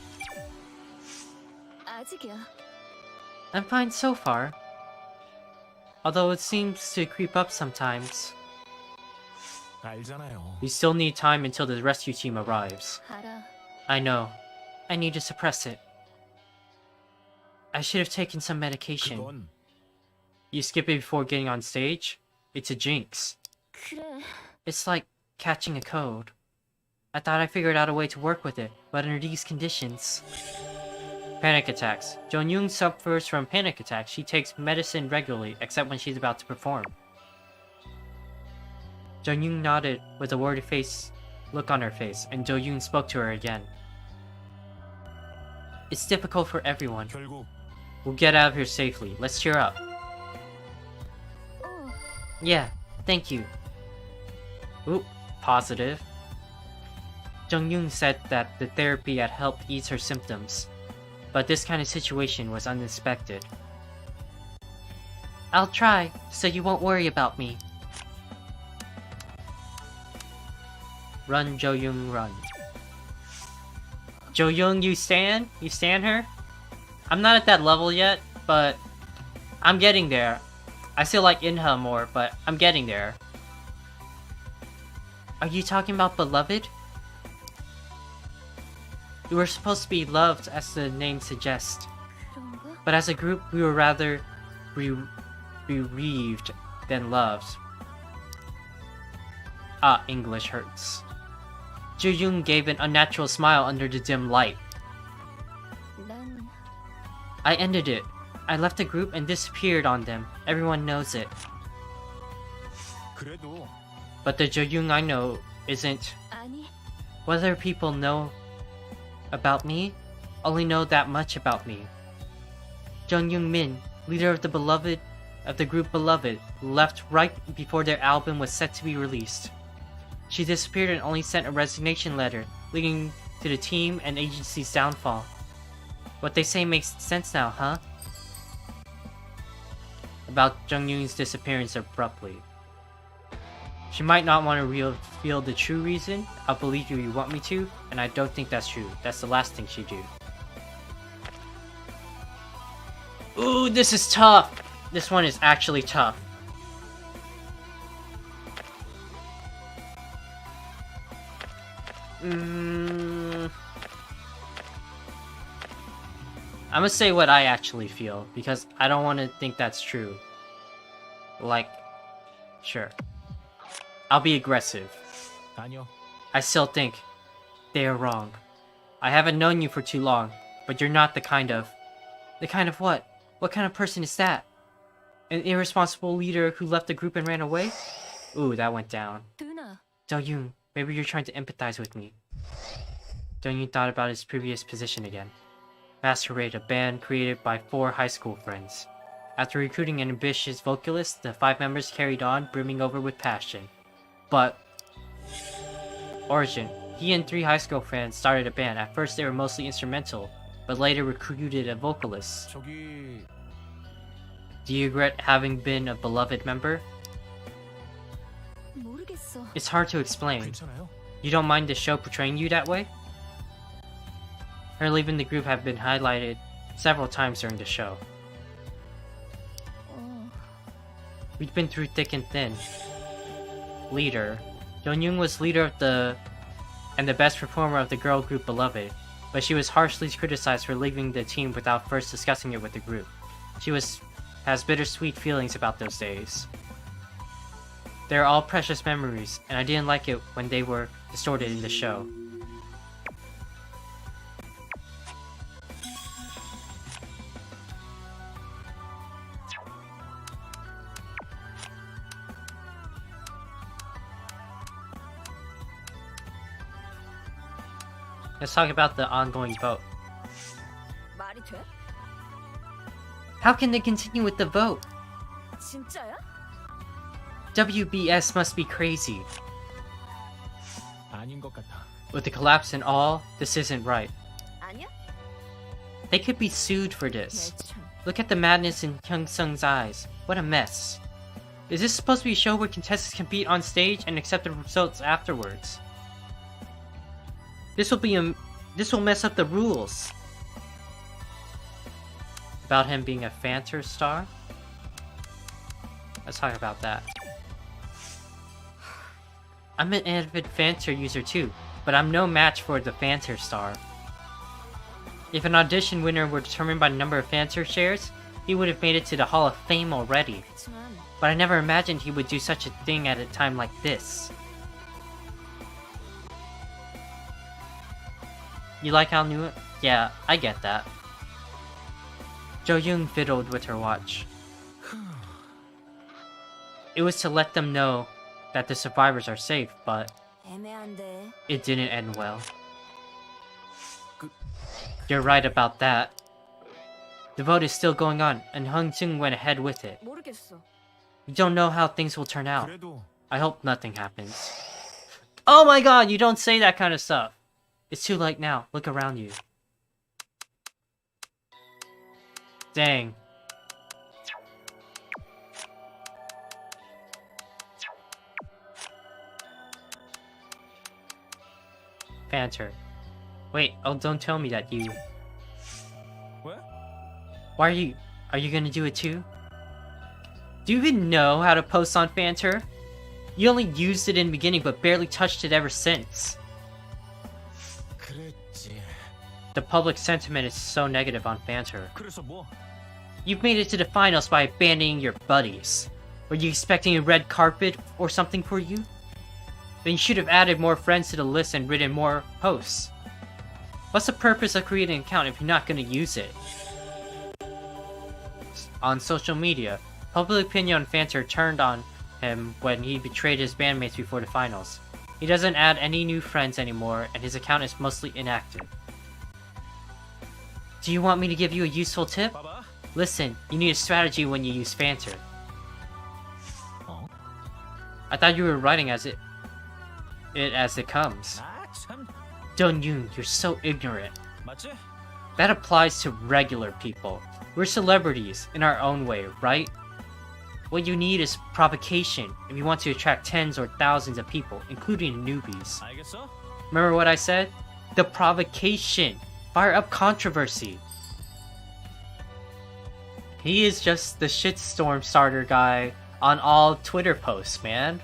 D: 아직이야.
A: I'm fine so far. Although it seems to creep up sometimes.
B: 알잖아요.
A: We still need time until the rescue team arrives.
D: 알아.
A: I know. I need to suppress it. I should have taken some medication.
B: 그건
A: You skip it before getting on stage? It's a jinx.
D: 그래.
A: It's like catching a cold. I thought I figured out a way to work with it, but under these conditions... Panic attacks. Jong-yoon suffers from panic attacks. She takes medicine regularly, except when she's about to perform. Jong-yoon nodded with a worried look on her face, and Do-yoon spoke to her again. It's difficult for everyone.
B: 결국
A: We'll get out of here safely. Let's cheer up.
D: 어,
A: Yeah, thank you. Oop, positive. Jung-yoon said that the therapy had helped ease her symptoms, but this kind of situation was unexpected. I'll try, so you won't worry about me. Run, Jo-young, run. Jo-young, you stand? You stand her? I'm not at that level yet, but I'm getting there. I still like Inha more, but I'm getting there. Are you talking about beloved? We were supposed to be loved, as the name suggests,
D: 그런가?
A: but as a group, we were rather bereaved than loved. Ah, English hurts. Ju-young gave an unnatural smile under the dim light.
D: 난
A: I ended it. I left the group and disappeared on them. Everyone knows it.
B: 그래도
A: But the Jo-young I know isn't.
D: 아니.
A: Whether people know about me, only know that much about me. Jung-young Min, leader of the group Beloved, left right before their album was set to be released. She disappeared and only sent a resignation letter, leading to the team and agency's downfall. What they say makes sense now, huh? About Jung-young's disappearance abruptly. She might not want to reveal the true reason. I'll believe you want me to, and I don't think that's true. That's the last thing she'd do. Ooh, this is tough! This one is actually tough. I'm gonna say what I actually feel, because I don't want to think that's true. Like, sure. I'll be aggressive.
B: 아니요.
A: I still think they are wrong. I haven't known you for too long, but you're not the kind of... The kind of what? What kind of person is that? An irresponsible leader who left the group and ran away? Ooh, that went down.
D: 누나.
A: Do-yoon, maybe you're trying to empathize with me. Do-yoon thought about his previous position again. Masquerade, a band created by 4 high school friends. After recruiting an ambitious vocalist, the 5 members carried on, brimming over with passion. But origin. He and 3 high school friends started a band. At first they were mostly instrumental, but later recruited a vocalist.
B: 저기
A: Do you regret having been a beloved member?
D: 모르겠어.
A: It's hard to explain.
B: 괜찮아요?
A: You don't mind the show portraying you that way? Her leaving the group have been highlighted several times during the show.
D: 어,
A: We've been through thick and thin. Leader. Gyuhyuk was leader of the best performer of the girl group Beloved, but she was harshly criticized for leaving the team without first discussing it with the group. She has bittersweet feelings about those days. They're all precious memories, and I didn't like it when they were distorted in the show. Let's talk about the ongoing vote.
D: 말이 돼?
A: How can they continue with the vote?
D: 진짜야?
A: WBS must be crazy.
B: 아닌 것 같아.
A: With the collapse and all, this isn't right.
D: 아니야?
A: They could be sued for this.
D: 내 참.
A: Look at the madness in Hyung Sung's eyes. What a mess. Is this supposed to be a show where contestants compete on stage and accept the results afterwards? This will mess up the rules. About him being a Fanter star? Let's talk about that. I'm an avid Fanter user too, but I'm no match for the Fanter star. If an audition winner were determined by the number of Fanter shares, he would have made it to the Hall of Fame already.
D: 그렇지만
A: But I never imagined he would do such a thing at a time like this. You like how new? Yeah, I get that. Jo-young fiddled with her watch. It was to let them know that the survivors are safe, but
D: 애매한데.
A: it didn't end well. You're right about that. The vote is still going on, and Hung Jung went ahead with it.
D: 모르겠어.
A: We don't know how things will turn out.
B: 그래도
A: I hope nothing happens. Oh my god, you don't say that kind of stuff. It's too late now. Look around you. Dang. Fanter. Wait, oh, don't tell me that you...
B: 왜?
A: Why are you gonna do it too? Do you even know how to post on Fanter? You only used it in the beginning but barely touched it ever since.
B: 그랬지.
A: The public sentiment is so negative on Fanter.
B: 그래서 뭐?
A: You've made it to the finals by abandoning your buddies. Were you expecting a red carpet or something for you? Then you should have added more friends to the list and written more posts. What's the purpose of creating an account if you're not going to use it? On social media, public opinion on Fanter turned on him when he betrayed his bandmates before the finals. He doesn't add any new friends anymore, and his account is mostly inactive. Do you want me to give you a useful tip?
B: 봐봐.
A: Listen, you need a strategy when you use Fanter.
B: 어?
A: I thought you were writing as it comes.
B: 아 참.
A: Gyuhyuk, you're so ignorant.
B: 맞지?
A: That applies to regular people. We're celebrities in our own way, right? What you need is provocation if you want to attract tens or thousands of people, including newbies.
B: 알겠어?
A: Remember what I said? The provocation. Fire up controversy. He is just the shitstorm starter guy on all Twitter posts, man.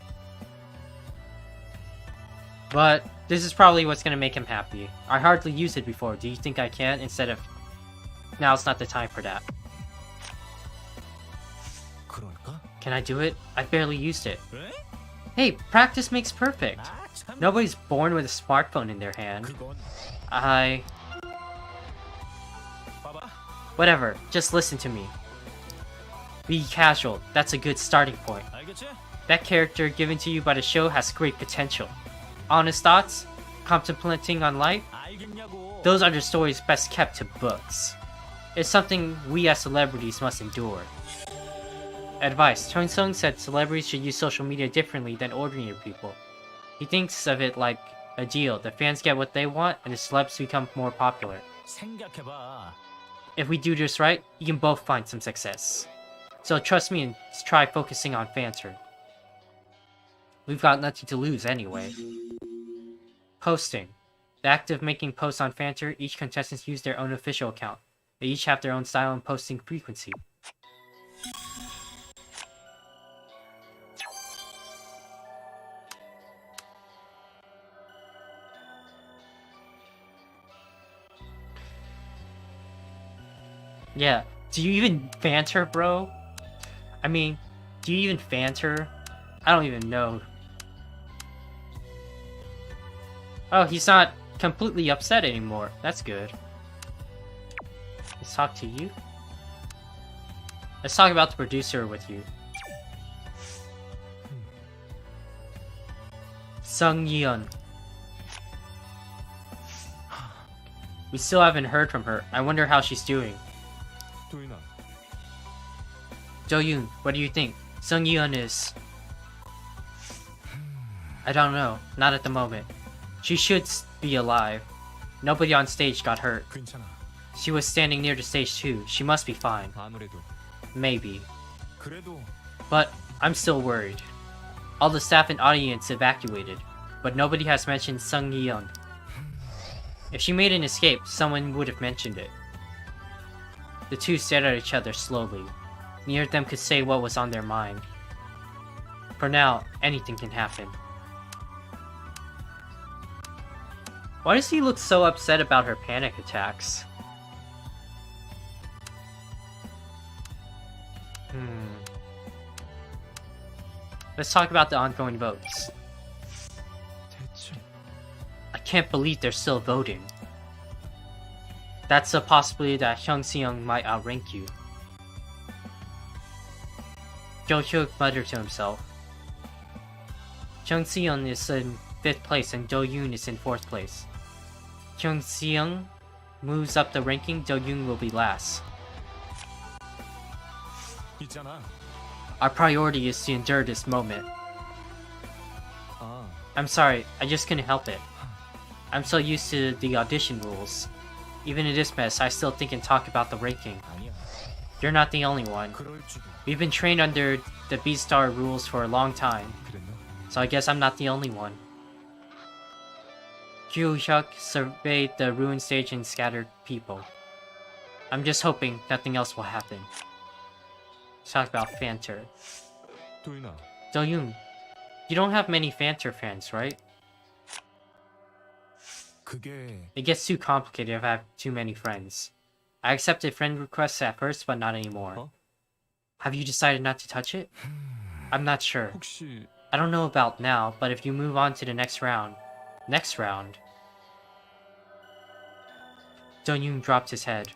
A: But this is probably what's gonna make him happy. I hardly used it before. Do you think I can? Instead of... Now's not the time for that.
B: 그럴까?
A: Can I do it? I barely used it.
B: 왜?
A: Hey, practice makes perfect.
B: 아 참.
A: Nobody's born with a smartphone in their hand.
B: 그건 봐봐.
A: Whatever, just listen to me. Be casual, that's a good starting point.
B: 알겠지?
A: That character given to you by the show has great potential. Honest thoughts? Contemplating on life?
B: 알겠냐고.
A: Those are the stories best kept to books. It's something we as celebrities must endure. Advice. Chong Sung said celebrities should use social media differently than ordinary people. He thinks of it like a deal. The fans get what they want, and the celebs become more popular.
B: 생각해봐.
A: If we do this right, you can both find some success. So trust me and try focusing on Fanter. We've got nothing to lose anyway. Posting. The act of making posts on Fanter, each contestant use their own official account. They each have their own style and posting frequency. Yeah, do you even Fanter, bro? I mean, do you even Fanter? I don't even know. Oh, he's not completely upset anymore. That's good. Let's talk to you. Let's talk about the producer with you. Sung Yeon. We still haven't heard from her. I wonder how she's doing.
B: 도윤아,
A: Do-yoon, what do you think? Sung Yeon is... I don't know. Not at the moment. She should be alive. Nobody on stage got hurt.
B: 괜찮아.
A: She was standing near the stage too. She must be fine.
B: 아무래도.
A: Maybe.
B: 그래도
A: But I'm still worried. All the staff and audience evacuated, but nobody has mentioned Sung Yeon. If she made an escape, someone would have mentioned it. The two stared at each other slowly. Neither of them could say what was on their mind. For now, anything can happen. Why does he look so upset about her panic attacks? Let's talk about the ongoing votes.
B: 대체
A: I can't believe they're still voting. That's a possibility that Hyung Seung might outrank you. Gyuhyuk muttered to himself. Hyung Seung is in 5th place and Do-yoon is in 4th place. Hyung Seung moves up the ranking, Do-yoon will be last.
B: 있잖아.
A: Our priority is to endure this moment.
B: 아,
A: I'm sorry, I just couldn't help it. I'm so used to the audition rules. Even in this mess, I still think and talk about the ranking.
B: 아니야.
A: You're not the only one.
B: 그럴지도.
A: We've been trained under the B-Star rules for a long time,
B: 그랬나?
A: so I guess I'm not the only one. Gyuhyuk surveyed the ruined stage and scattered people. I'm just hoping nothing else will happen. Let's talk about Fanter.
B: 도윤아,
A: Do-yoon, you don't have many Fanter fans, right?
B: 그게
A: It gets too complicated if I have too many friends. I accepted friend requests at first, but not anymore.
B: Huh?
A: Have you decided not to touch it? I'm not sure.
B: 혹시
A: I don't know about now, but if you move on to the next round... Next round? Do-yoon dropped his head.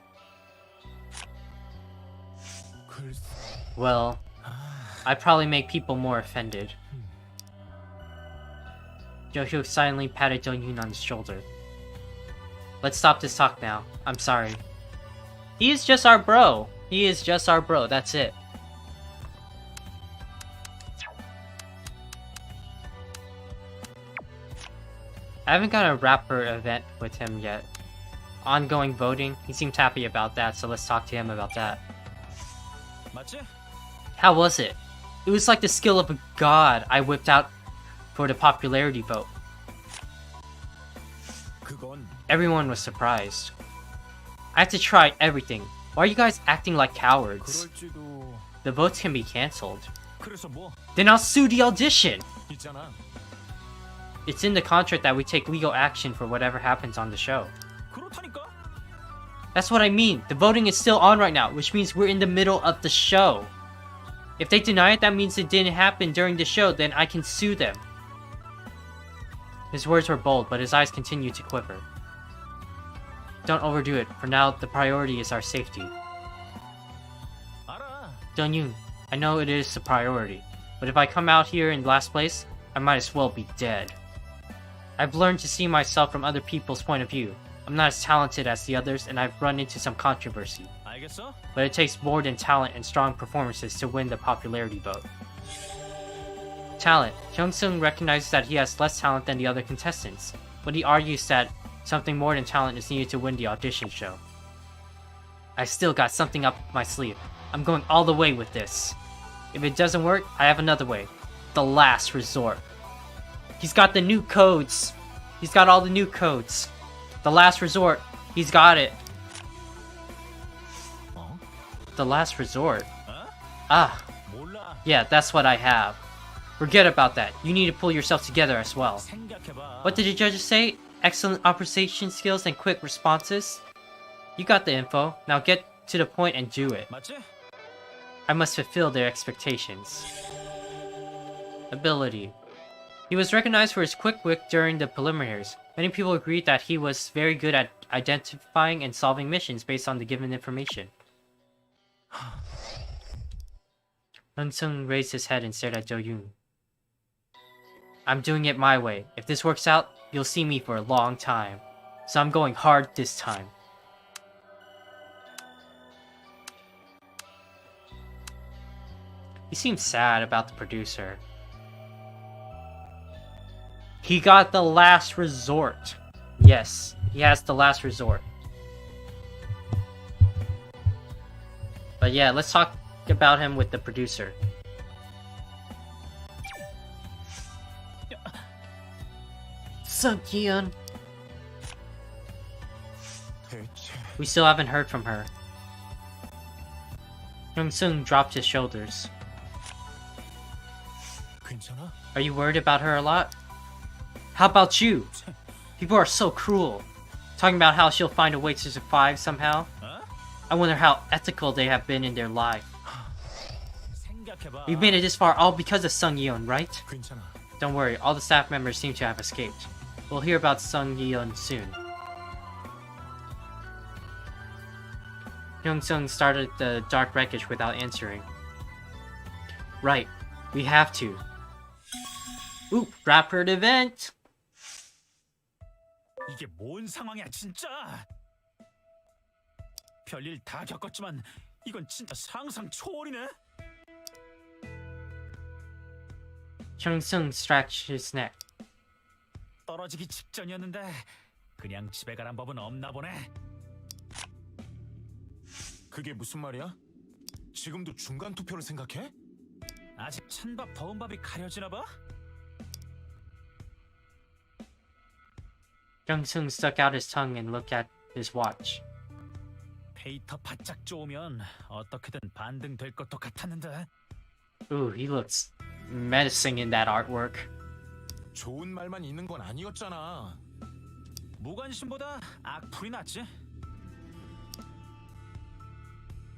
B: 글쎄.
A: Well, I'd probably make people more offended. Gyuhyuk silently patted Do-yoon on his shoulder. Let's stop this talk now. I'm sorry. He is just our bro. He is just our bro, that's it. I haven't got a rapper event with him yet. Ongoing voting, he seemed happy about that, so let's talk to him about that.
B: 맞지?
A: How was it? It was like the skill of a god I whipped out for the popularity vote.
B: 그건
A: Everyone was surprised. I had to try everything. Why are you guys acting like cowards?
B: 그럴지도.
A: The votes can be cancelled.
B: 그래서 뭐?
A: Then I'll sue the audition!
B: 있잖아.
A: It's in the contract that we take legal action for whatever happens on the show.
B: 그렇다니까?
A: That's what I mean. The voting is still on right now, which means we're in the middle of the show. If they deny it, that means it didn't happen during the show, then I can sue them. His words were bold, but his eyes continued to quiver. Don't overdo it. For now, the priority is our safety.
B: 알아.
A: Do-yoon, I know it is a priority, but if I come out here in last place, I might as well be dead. I've learned to see myself from other people's point of view. I'm not as talented as the others, and I've run into some controversy.
B: 알겠어?
A: But it takes more than talent and strong performances to win the popularity vote. Talent. Hyung-sung recognizes that he has less talent than the other contestants, but he argues that something more than talent is needed to win the audition show. I still got something up my sleeve. I'm going all the way with this. If it doesn't work, I have another way. The last resort. He's got the new codes. He's got all the new codes. The last resort. He's got it. The last resort. Ah.
B: 몰라.
A: Yeah, that's what I have. Forget about that. You need to pull yourself together as well.
B: 생각해봐.
A: What did the judges say? Excellent observation skills and quick responses? You got the info. Now get to the point and do it.
B: 맞지?
A: I must fulfill their expectations. Ability. He was recognized for his quick wit during the preliminaries. Many people agreed that he was very good at identifying and solving missions based on the given information. Hyun-sung raised his head and stared at Gyuhyuk. I'm doing it my way. If this works out, you'll see me for a long time. So I'm going hard this time. He seems sad about the producer. He got the last resort. Yes, he has the last resort. But yeah, let's talk about him with the producer. Sung-yeon.
B: 대체
A: We still haven't heard from her. Hyung-sung dropped his shoulders.
B: 괜찮아?
A: Are you worried about her a lot? How about you? People are so cruel. Talking about how she'll find a way to survive somehow.
B: 어?
A: I wonder how ethical they have been in their life.
B: 생각해봐.
A: We've made it this far all because of Sung-yeon, right?
B: 괜찮아.
A: Don't worry, all the staff members seem to have escaped. We'll hear about Sung-yeon soon. Hyung-sung started the dark wreckage without answering. Right, we have to. Oop, rapid event!
B: 이게 뭔 상황이야 진짜? 별일 다 겪었지만 이건 진짜 상상 초월이네.
A: Hyung-sung stretched his neck.
B: 떨어지기 직전이었는데 그냥 집에 가란 법은 없나 보네. 그게 무슨 말이야? 지금도 중간 투표를 생각해? 아직 찬밥 더운 밥이 가려지나 봐?
A: Hyung-sung stuck out his tongue and looked at his watch.
B: 데이터 바짝 좋으면 어떻게든 반등될 것도 같았는데.
A: Ooh, he looks menacing in that artwork.
B: 좋은 말만 있는 건 아니었잖아. 무관심보다 악플이 낫지.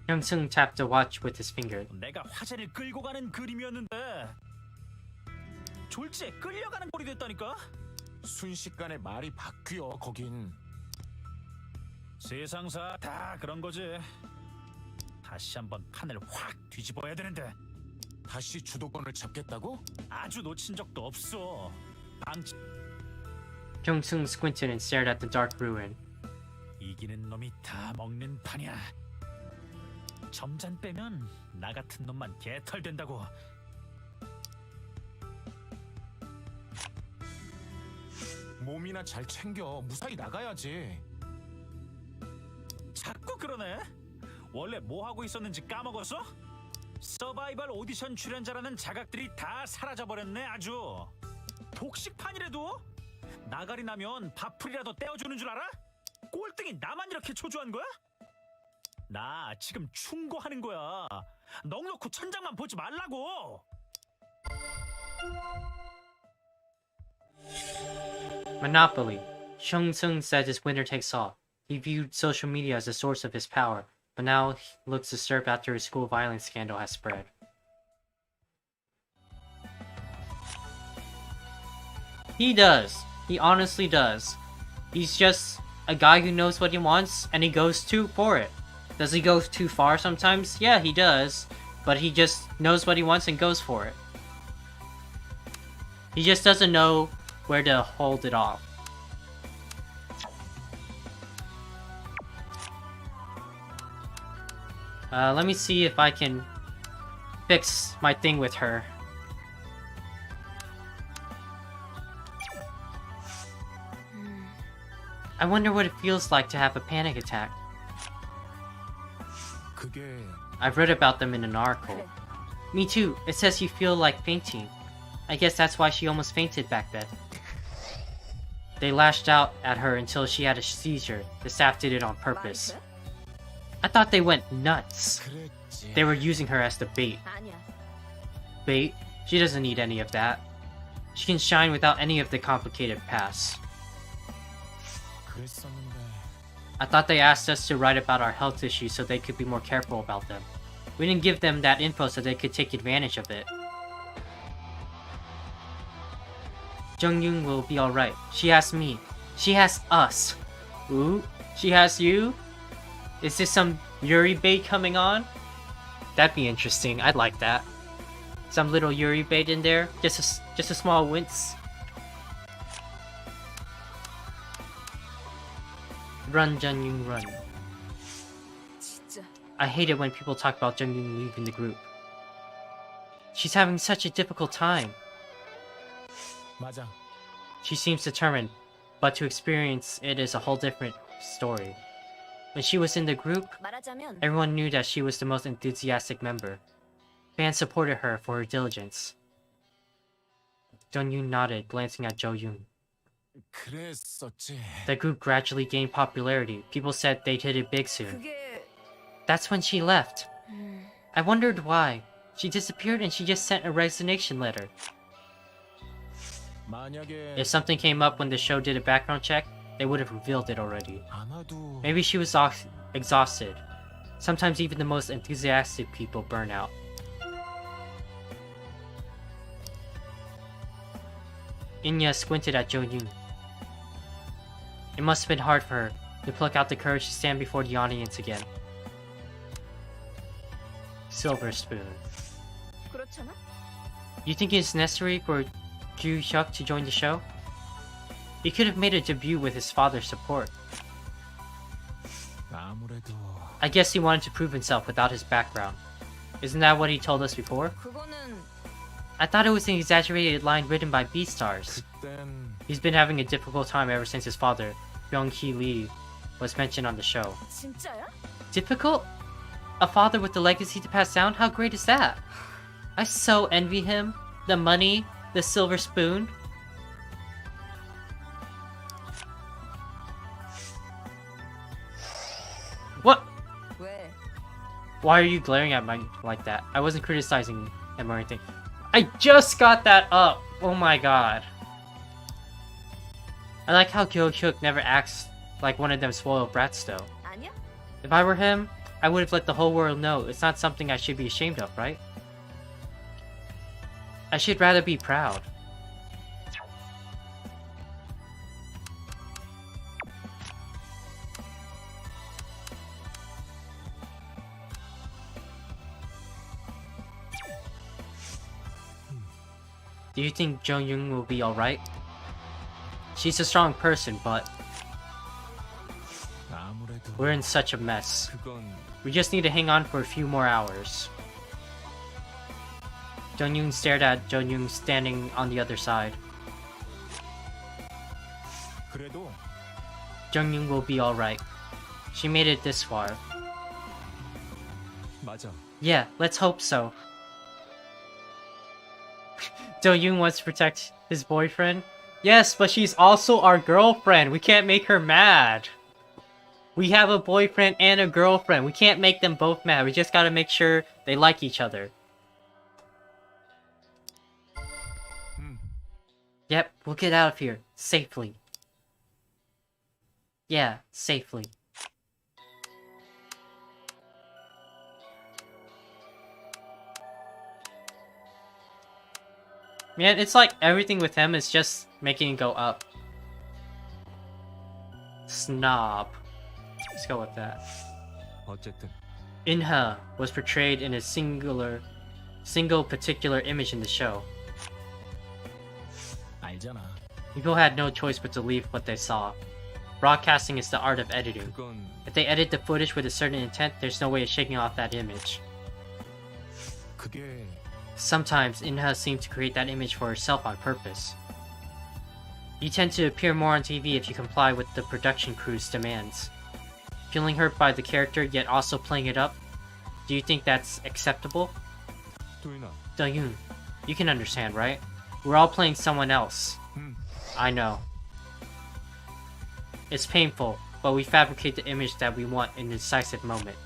A: Hyung-sung tapped the watch with his finger.
B: 내가 화제를 끌고 가는 그림이었는데 졸지에 끌려가는 꼴이 됐다니까. 순식간에 말이 바뀌어 거긴. 세상사 다 그런 거지. 다시 한번 판을 확 뒤집어야 되는데. 다시 주도권을 잡겠다고? 아주 놓친 적도 없어. 방치.
A: Hyung-sung squinted and stared at the dark ruin.
B: 이기는 놈이 다 먹는 판이야. 점잔 빼면 나 같은 놈만 개털된다고. 몸이나 잘 챙겨. 무사히 나가야지. 자꾸 그러네. 원래 뭐 하고 있었는지 까먹었어? 서바이벌 오디션 출연자라는 자각들이 다 사라져버렸네 아주. 복식판이라도? 나가리 나면 밥풀이라도 떼어주는 줄 알아? 꼴등이 나만 이렇게 초조한 거야? 나 지금 충고하는 거야. 넉넉히 천장만 보지 말라고.
A: Monopoly. Hyung-sung said his winner takes all. He viewed social media as a source of his power, but now he looks disturbed after his school violence scandal has spread. He does. He honestly does. He's just a guy who knows what he wants, and he goes for it. Does he go too far sometimes? Yeah, he does. But he just knows what he wants and goes for it. He just doesn't know where to hold it off. Let me see if I can fix my thing with her. I wonder what it feels like to have a panic attack. I've read about them in an article.
D: 그래.
A: Me too. It says you feel like fainting. I guess that's why she almost fainted back then. They lashed out at her until she had a seizure. The staff did it on
D: 말이
A: purpose.
D: 돼?
A: I thought they went nuts. They were using her as the bait.
D: 아니야.
A: Bait? She doesn't need any of that. She can shine without any of the complicated past. I thought they asked us to write about our health issues so they could be more careful about them. We didn't give them that info so they could take advantage of it. Jung-yoon will be alright. She has me. She has us. Ooh, she has you? Is this some Yuri bait coming on? That'd be interesting. I'd like that. Some little Yuri bait in there. Just a small wince. Run, Jung-yoon, run.
D: 진짜.
A: I hate it when people talk about Jung-yoon leaving the group. She's having such a difficult time.
B: 맞아.
A: She seems determined, but to experience it is a whole different story. When she was in the group,
D: 말하자면
A: everyone knew that she was the most enthusiastic member. Fans supported her for her diligence. Jung-yoon nodded, glancing at Jo-yoon.
B: 그랬었지.
A: The group gradually gained popularity. People said they'd hit it big soon.
D: 그게
A: That's when she left.
D: 음,
A: I wondered why. She disappeared and she just sent a resignation letter.
B: 만약에
A: If something came up when the show did a background check, they would have revealed it already.
B: 아마도
A: Maybe she was exhausted. Sometimes even the most enthusiastic people burn out. Inha squinted at Jo-yoon. It must have been hard for her to pluck out the courage to stand before the audience again. Silver spoon.
D: 그렇잖아.
A: You think it's necessary for Gyuhyuk to join the show? He could have made a debut with his father's support.
B: 아무래도
A: I guess he wanted to prove himself without his background. Isn't that what he told us before?
D: 그거는
A: I thought it was an exaggerated line written by B-stars.
B: 그땐
A: He's been having a difficult time ever since his father, Byung-hee Lee, was mentioned on the show.
D: 진짜야?
A: Difficult? A father with a legacy to pass down? How great is that? I so envy him. The money, the silver spoon. What?
D: 왜?
A: Why are you glaring at me like that? I wasn't criticizing him or anything. I just got that up! Oh my god. I like how Gyuhyuk never acts like one of them spoiled brats though.
D: 아니야?
A: If I were him, I would have let the whole world know it's not something I should be ashamed of, right? I should rather be proud. Do you think Jung-yoon will be alright? She's a strong person, but
B: 아무래도
A: we're in such a mess.
B: 그건
A: We just need to hang on for a few more hours. Jung-yoon stared at Jung-yoon standing on the other side.
B: 그래도
A: Jung-yoon will be alright. She made it this far.
B: 맞아.
A: Yeah, let's hope so. Do-yoon wants to protect his boyfriend? Yes, but she's also our girlfriend. We can't make her mad. We have a boyfriend and a girlfriend. We can't make them both mad. We just gotta make sure they like each other. Yep, we'll get out of here. Safely. Yeah, safely. Man, it's like everything with him is just making it go up. Snob. Let's go with that.
B: 어쨌든
A: Inha was portrayed in a single particular image in the show.
B: 알잖아.
A: People had no choice but to believe what they saw. Broadcasting is the art of editing.
E: 그건
A: If they edit the footage with a certain intent, there's no way of shaking off that image.
E: 그게
A: Sometimes Inha seems to create that image for herself on purpose. You tend to appear more on TV if you comply with the production crew's demands. Feeling hurt by the character yet also playing it up, do you think that's acceptable?
E: 도윤아.
A: Doyoon, you can understand, right? We're all playing someone else. I know. It's painful, but we fabricate the image that we want in a decisive moment.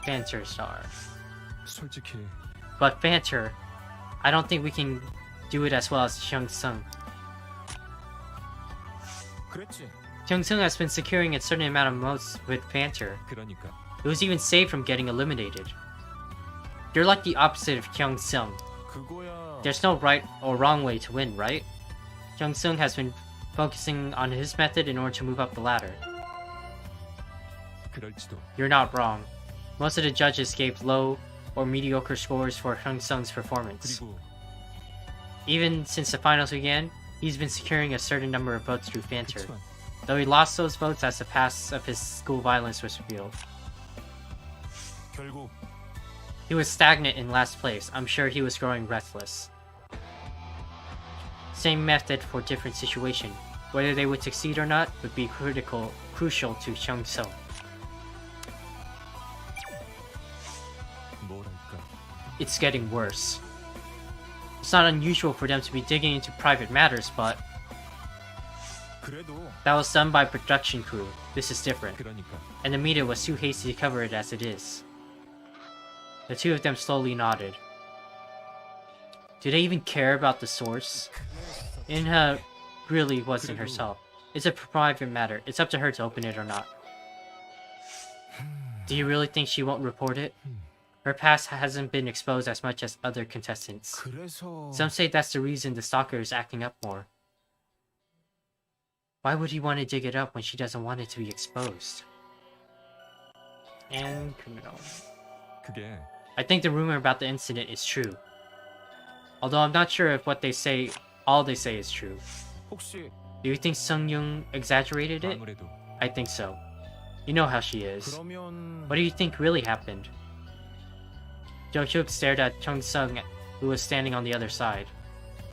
A: Fanter star.
E: 솔직히
A: But Fanter, I don't think we can do it as well as Hyung-sung.
E: 그랬지.
A: Hyung-sung has been securing a certain amount of votes with Fanter.
E: 그러니까
A: It was even saved from getting eliminated. You're like the opposite of Hyung-sung.
E: 그거야.
A: There's no right or wrong way to win, right? Hyung-sung has been focusing on his method in order to move up the ladder.
E: 그럴지도.
A: You're not wrong. Most of the judges gave low or mediocre scores for Hyung-sung's performance.
E: 그리고
A: Even since the finals began, he's been securing a certain number of votes through Fanter,
E: 그치만
A: though he lost those votes as the past of his school violence was revealed.
E: 결국
A: He was stagnant in last place. I'm sure he was growing restless. Same method for different situation. Whether they would succeed or not would be crucial to Hyung-sung.
E: 뭐랄까.
A: It's getting worse. It's not unusual for them to be digging into private matters, but
E: 그래도
A: that was done by production crew. This is different.
E: 그러니까
A: And the media was too hasty to cover it as it is. The two of them slowly nodded. Do they even care about the source? Inha really wasn't herself. It's a private matter. It's up to her to open it or not. Do you really think she won't report it? Her past hasn't been exposed as much as other contestants.
E: 그래서
A: Some say that's the reason the stalker is acting up more. Why would he want to dig it up when she doesn't want it to be exposed? And criminal.
E: 그게
A: I think the rumor about the incident is true. Although I'm not sure if all they say is true.
E: 혹시
A: Do you think Sung-young exaggerated it?
E: 아무래도
A: I think so. You know how she is.
E: 그러면
A: What do you think really happened? Gyuhyuk stared at Chung-sung, who was standing on the other side.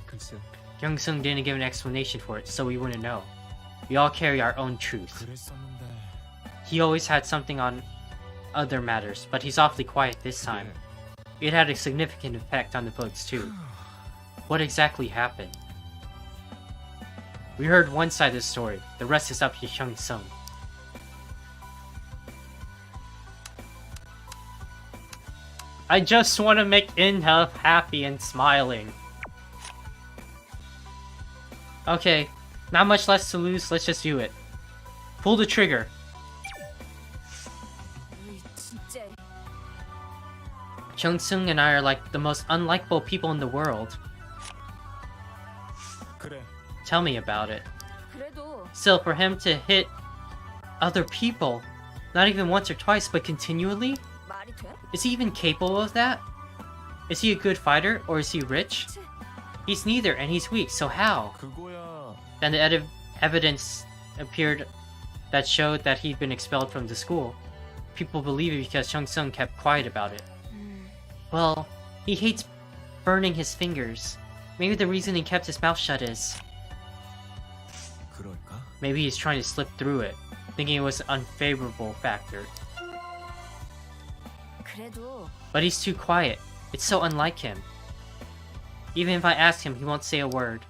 E: 글쎄
A: Hyung-sung didn't give an explanation for it, so we wouldn't know. We all carry our own truth.
E: 그랬었는데
A: He always had something on other matters, but he's awfully quiet this time. It had a significant effect on the votes too. What exactly happened? We heard one side of the story, the rest is up to Hyung-sung. I just want to make Inha happy and smiling. Okay, not much less to lose, let's just do it. Pull the trigger.
D: 으이, 진짜.
A: Chung-sung and I are like the most unlikable people in the world.
E: 그래
A: Tell me about it.
D: 그래도
A: Still, for him to hit other people, not even once or twice, but continually?
D: 말이 돼?
A: Is he even capable of that? Is he a good fighter, or is he rich?
D: 치,
A: He's neither, and he's weak, so how?
E: 그거야
A: Then the evidence appeared that showed that he'd been expelled from the school. People believe it because Chung-sung kept quiet about it. Well, he hates burning his fingers. Maybe the reason he kept his mouth shut is...
E: 그럴까?
A: maybe he's trying to slip through it, thinking it was an unfavorable factor.
D: 그래도
A: But he's too quiet. It's so unlike him. Even if I ask him, he won't say a word.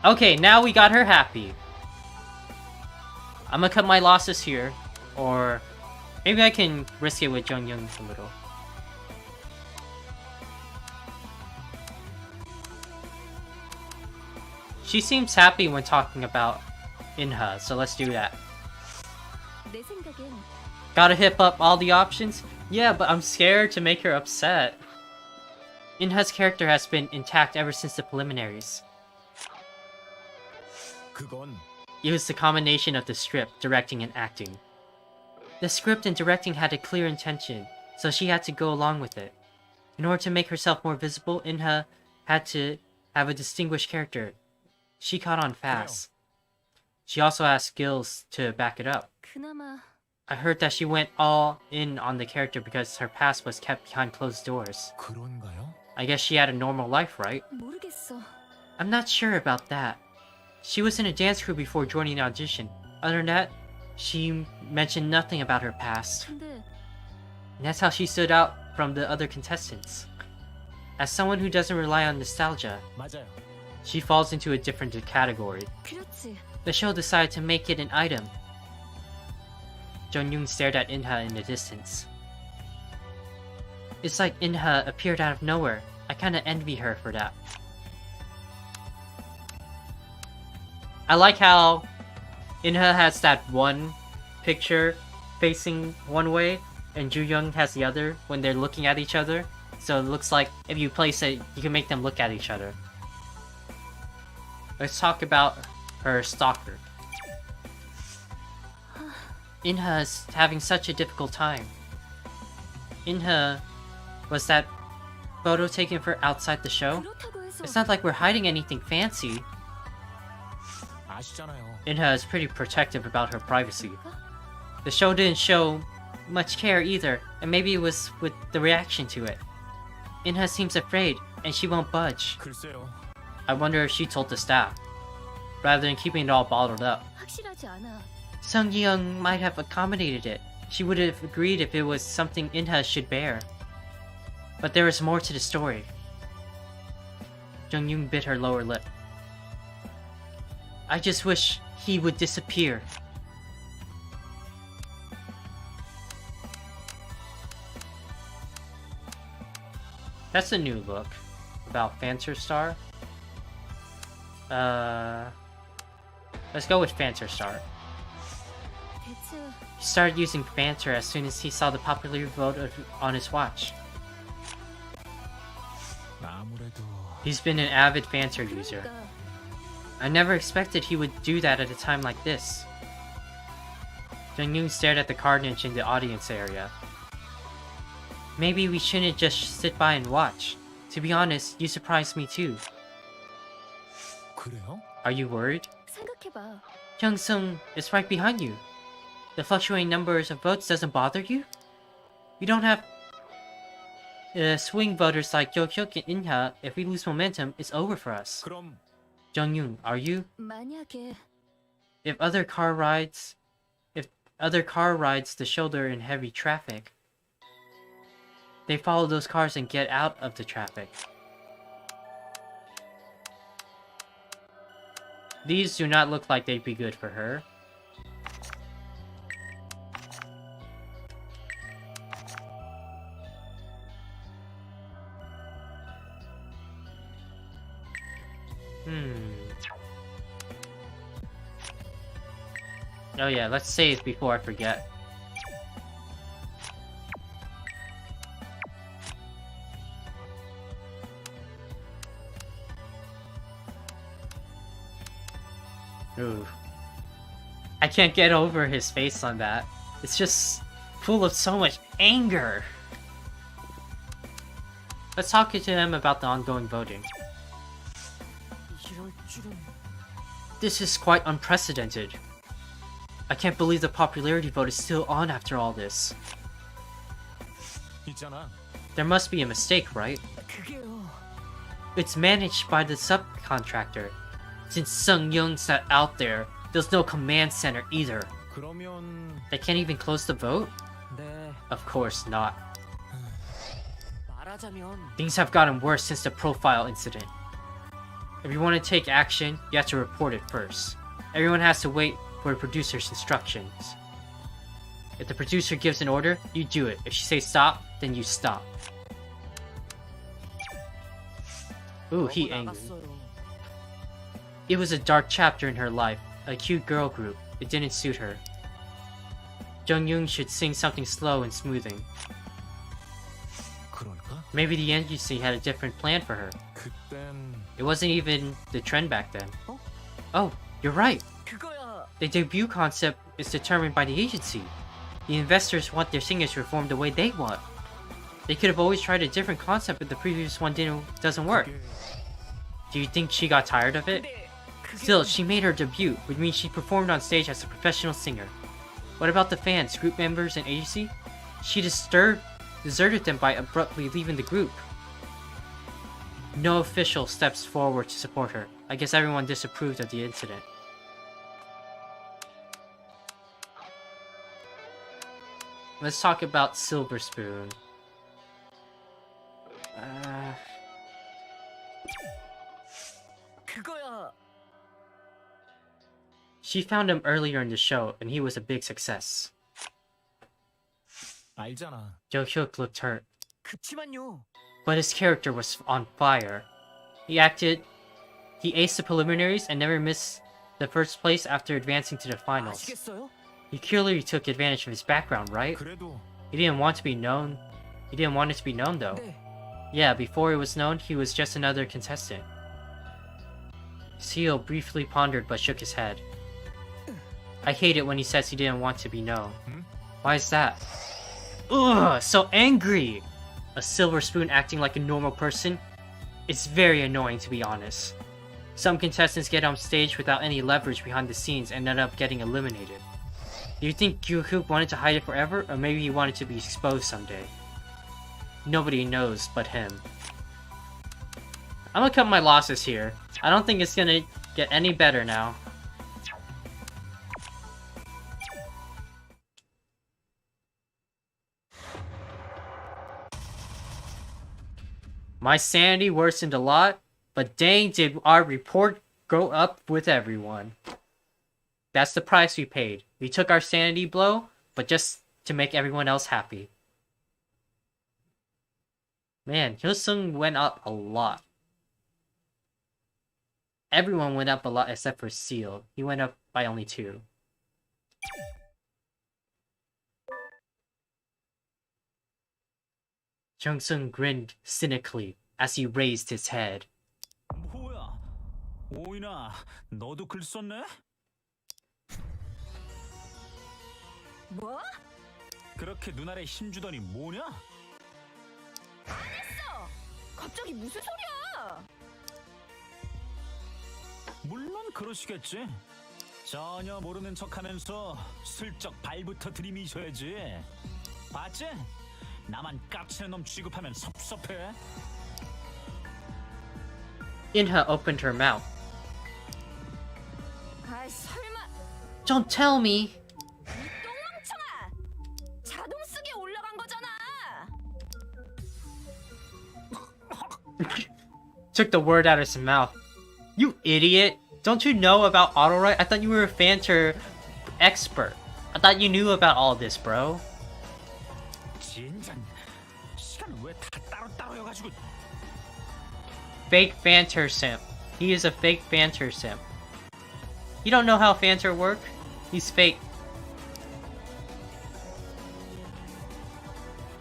A: Okay, now we got her happy. I'm gonna cut my losses here. Or maybe I can risk it with Jung Young a little. She seems happy when talking about Inha, so let's do that.
D: 내 생각엔
A: Gotta hip up all the options? Yeah, but I'm scared to make her upset. Inha's character has been intact ever since the preliminaries.
E: 그건
A: It was the combination of the script, directing, and acting. The script and directing had a clear intention, so she had to go along with it. In order to make herself more visible, Inha had to have a distinguished character. She caught on fast. She also has skills to back it up.
D: 그나마
A: I heard that she went all in on the character because her past was kept behind closed doors.
E: 그런가요?
A: I guess she had a normal life, right?
D: 모르겠어.
A: I'm not sure about that. She was in a dance crew before joining the audition. Other than that, she mentioned nothing about her past.
D: 근데
A: And that's how she stood out from the other contestants. As someone who doesn't rely on nostalgia,
E: 맞아요.
A: she falls into a different category.
D: 그렇지.
A: The show decided to make it an item. Jung stared at Inha in the distance. It's like Inha appeared out of nowhere. I kinda envy her for that. I like how Inha has that one picture facing one way and Gyuhyuk has the other when they're looking at each other. So it looks like if you place it, you can make them look at each other. Let's talk about her stalker. Inha is having such a difficult time. Inha, was that photo taken for outside the show?
D: 그렇다고 해서
A: It's not like we're hiding anything fancy.
E: 아시잖아요.
A: Inha is pretty protective about her privacy. The show didn't show much care either, and maybe it was with the reaction to it. Inha seems afraid, and she won't budge.
E: 글쎄요.
A: I wonder if she told the staff, rather than keeping it all bottled up.
D: 확실하지 않아.
A: Sung Young might have accommodated it. She would have agreed if it was something Inha should bear. But there is more to the story. Jung Yoon bit her lower lip. I just wish he would disappear. That's a new look about Fancer Star. Let's go with Fancer Star.
D: 대체
A: He started using Fancer as soon as he saw the popularity vote on his watch.
E: 아무래도
A: He's been an avid Fancer user.
D: 그러니까
A: I never expected he would do that at a time like this. Jung-yoon stared at the card niche in the audience area. Maybe we shouldn't just sit by and watch. To be honest, you surprised me too.
E: 그래요?
A: Are you worried?
D: 생각해봐.
A: Hyung-sung is right behind you. The fluctuating numbers of votes doesn't bother you? We don't have swing voters like Gyuhyuk and Inha. If we lose momentum, it's over for us.
E: 그럼
A: Jung-yoon, are you?
D: 만약에
A: If other car rides the shoulder in heavy traffic, they follow those cars and get out of the traffic. These do not look like they'd be good for her. Oh yeah, let's save before I forget. Ooh. I can't get over his face on that. It's just full of so much anger. Let's talk to them about the ongoing voting.
C: 이럴 줄은.
A: This is quite unprecedented. I can't believe the popularity vote is still on after all this.
E: 있잖아.
A: There must be a mistake, right?
C: 그게요.
A: It's managed by the subcontractor. Since Sung Young's not out there, there's no command center either.
E: 그러면
A: They can't even close the vote?
C: 네.
A: Of course not.
C: 말하자면
A: Things have gotten worse since the profile incident. If you want to take action, you have to report it first. Everyone has to wait for the producer's instructions. If the producer gives an order, you do it. If she says stop, then you stop. Ooh, he
C: 너무
A: angry.
C: 나갔어요.
A: It was a dark chapter in her life, a cute girl group. It didn't suit her. Jung-yoon should sing something slow and smoothing.
E: 그럴까?
A: Maybe the agency had a different plan for her.
E: 그땐
A: It wasn't even the trend back then.
C: Oh?
A: Oh, you're right.
C: 그거야.
A: The debut concept is determined by the agency. The investors want their singers performed the way they want. They could have always tried a different concept if the previous one doesn't work.
E: 그게
A: Do you think she got tired of it?
C: 근데 그게
A: Still, she made her debut, which means she performed on stage as a professional singer. What about the fans, group members, and agency? She deserted them by abruptly leaving the group. No official steps forward to support her. I guess everyone disapproved of the incident. Let's talk about Silver Spoon.
C: 그거야.
A: She found him earlier in the show, and he was a big success.
E: 알잖아.
A: Gyuhyuk looked hurt,
C: 그치만요.
A: but his character was on fire. He aced the preliminaries and never missed the first place after advancing to the finals.
C: 아시겠어요?
A: He clearly took advantage of his background, right?
E: 그래도
A: He didn't want to be known. He didn't want it to be known, though.
C: 네.
A: Yeah, before it was known, he was just another contestant. Seal briefly pondered but shook his head. I hate it when he says he didn't want to be known. Why is that? Ugh, so angry! A silver spoon acting like a normal person? It's very annoying, to be honest. Some contestants get on stage without any leverage behind the scenes and end up getting eliminated. Do you think Gyuhyuk wanted to hide it forever, or maybe he wanted to be exposed someday? Nobody knows but him. I'm gonna cut my losses here. I don't think it's gonna get any better now. My sanity worsened a lot, but dang did our report go up with everyone. That's the price we paid. We took our sanity blow, but just to make everyone else happy. Man, Hyosung went up a lot. Everyone went up a lot except for Seal. He went up by only 2. Hyosung grinned cynically as he raised his head.
B: 뭐야? 오이나, 너도 글 썼네?
D: 뭐?
B: 그렇게 눈알에 힘주더니 뭐냐?
D: 갑자기 무슨 소리야?
B: 물론 그러시겠지. 전혀 모르는 척하면서 슬쩍 발부터 들이미셔야지. 봤지? 나만 까칠한 놈 취급하면 섭섭해.
A: Inha opened her mouth.
D: 아이 설마
A: Don't tell me!
D: 이 똥멍청아! 자동 쓰기에 올라간 거잖아!
A: Took the word out of his mouth. You idiot! Don't you know about auto-write? I thought you were a Fanter expert. I thought you knew about all this, bro.
B: 진짜 시간 왜 다 따로따로여가지고.
A: Fake Fanter simp. He is a fake Fanter simp. You don't know how Fanter work? He's fake.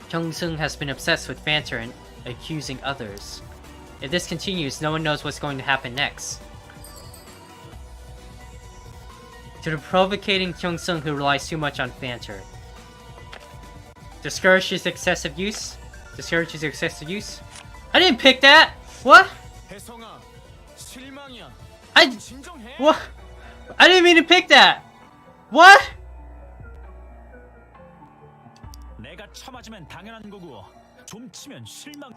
A: Hyosung has been obsessed with Fanter and accusing others. If this continues, no one knows what's going to happen next. To the provocating Hyosung who relies too much on Fanter. Discourage his excessive use? Discourage his excessive use? I didn't pick that! What?
E: 혜성아, 실망이야.
A: I...
E: 진정해.
A: What? I didn't mean to pick that! What?
B: 내가 쳐맞으면 당연한 거고 좀 치면 실망.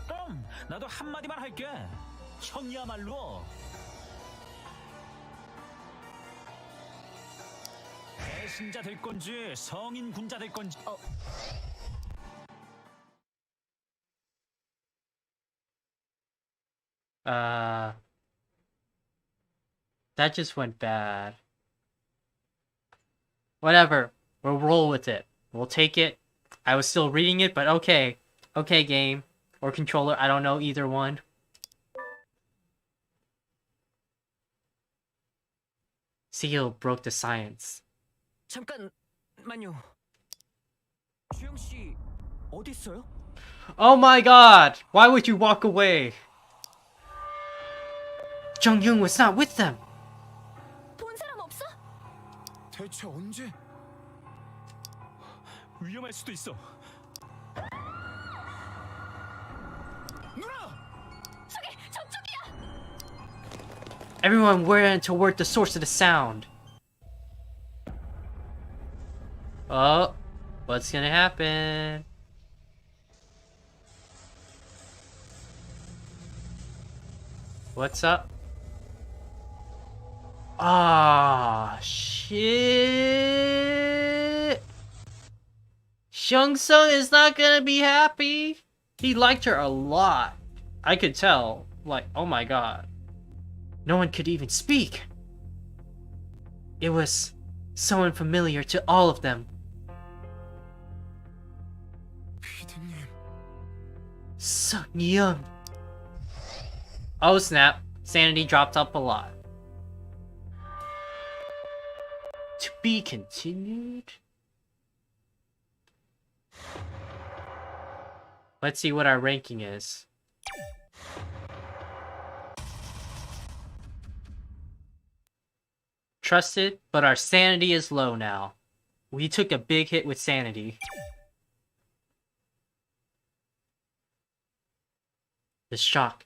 B: 그럼 나도 한마디만 할게. 형이야말로 배신자 될 건지 성인 군자 될 건지.
A: That just went bad. Whatever. We'll roll with it. We'll take it. I was still reading it, but okay. Okay, game. Or controller. I don't know either one. Seal broke the silence.
C: 잠깐만요. 주영 씨 어디 있어요?
A: Oh my god! Why would you walk away? Jung-yoon was not with them!
D: 본 사람 없어?
E: 대체 언제?
B: 위험할 수도 있어.
E: 누나!
D: 저기
A: Everyone ran toward the source of the sound. Oh, what's gonna happen? What's up? Ah, shit. Hyung-sung is not gonna be happy. He liked her a lot. I could tell. Like, oh my god. No one could even speak. It was so unfamiliar to all of them.
E: 피디님.
A: Sung-young. Oh snap. Sanity dropped up a lot. To be continued? Let's see what our ranking is. Trusted, but our sanity is low now. We took a big hit with sanity. The shock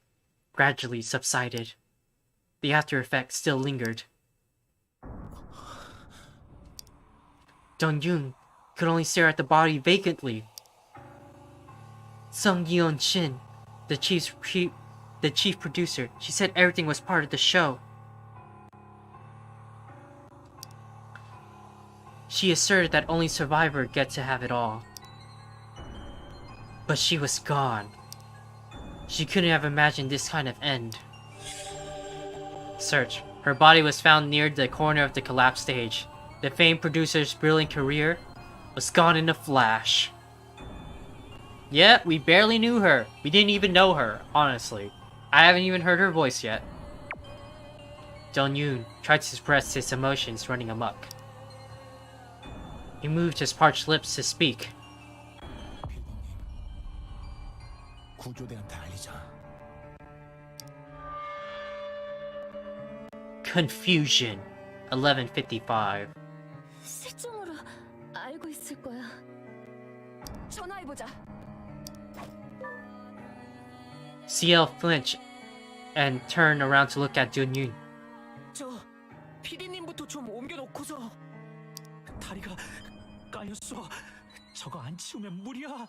A: gradually subsided. The after effects still lingered. Dong-yoon could only stare at the body vacantly. Sung-yeon Shin, the chief producer, she said everything was part of the show. She asserted that only Survivor get to have it all. But she was gone. She couldn't have imagined this kind of end. Search. Her body was found near the corner of the collapsed stage. The famed producer's brilliant career was gone in a flash. Yeah, we barely knew her. We didn't even know her, honestly. I haven't even heard her voice yet. Dong-yoon tried to suppress his emotions running amok. He moved his parched lips to speak.
E: 구조대한테 알리자.
A: Confusion. 11:55.
D: 실종으로 알고 있을 거야. 전화해보자.
A: CL flinched and turned around to look at Dong-yoon.
C: 저 피디님부터 좀 옮겨놓고서.
B: 다리가 깔렸어. 저거 안 치우면 무리야.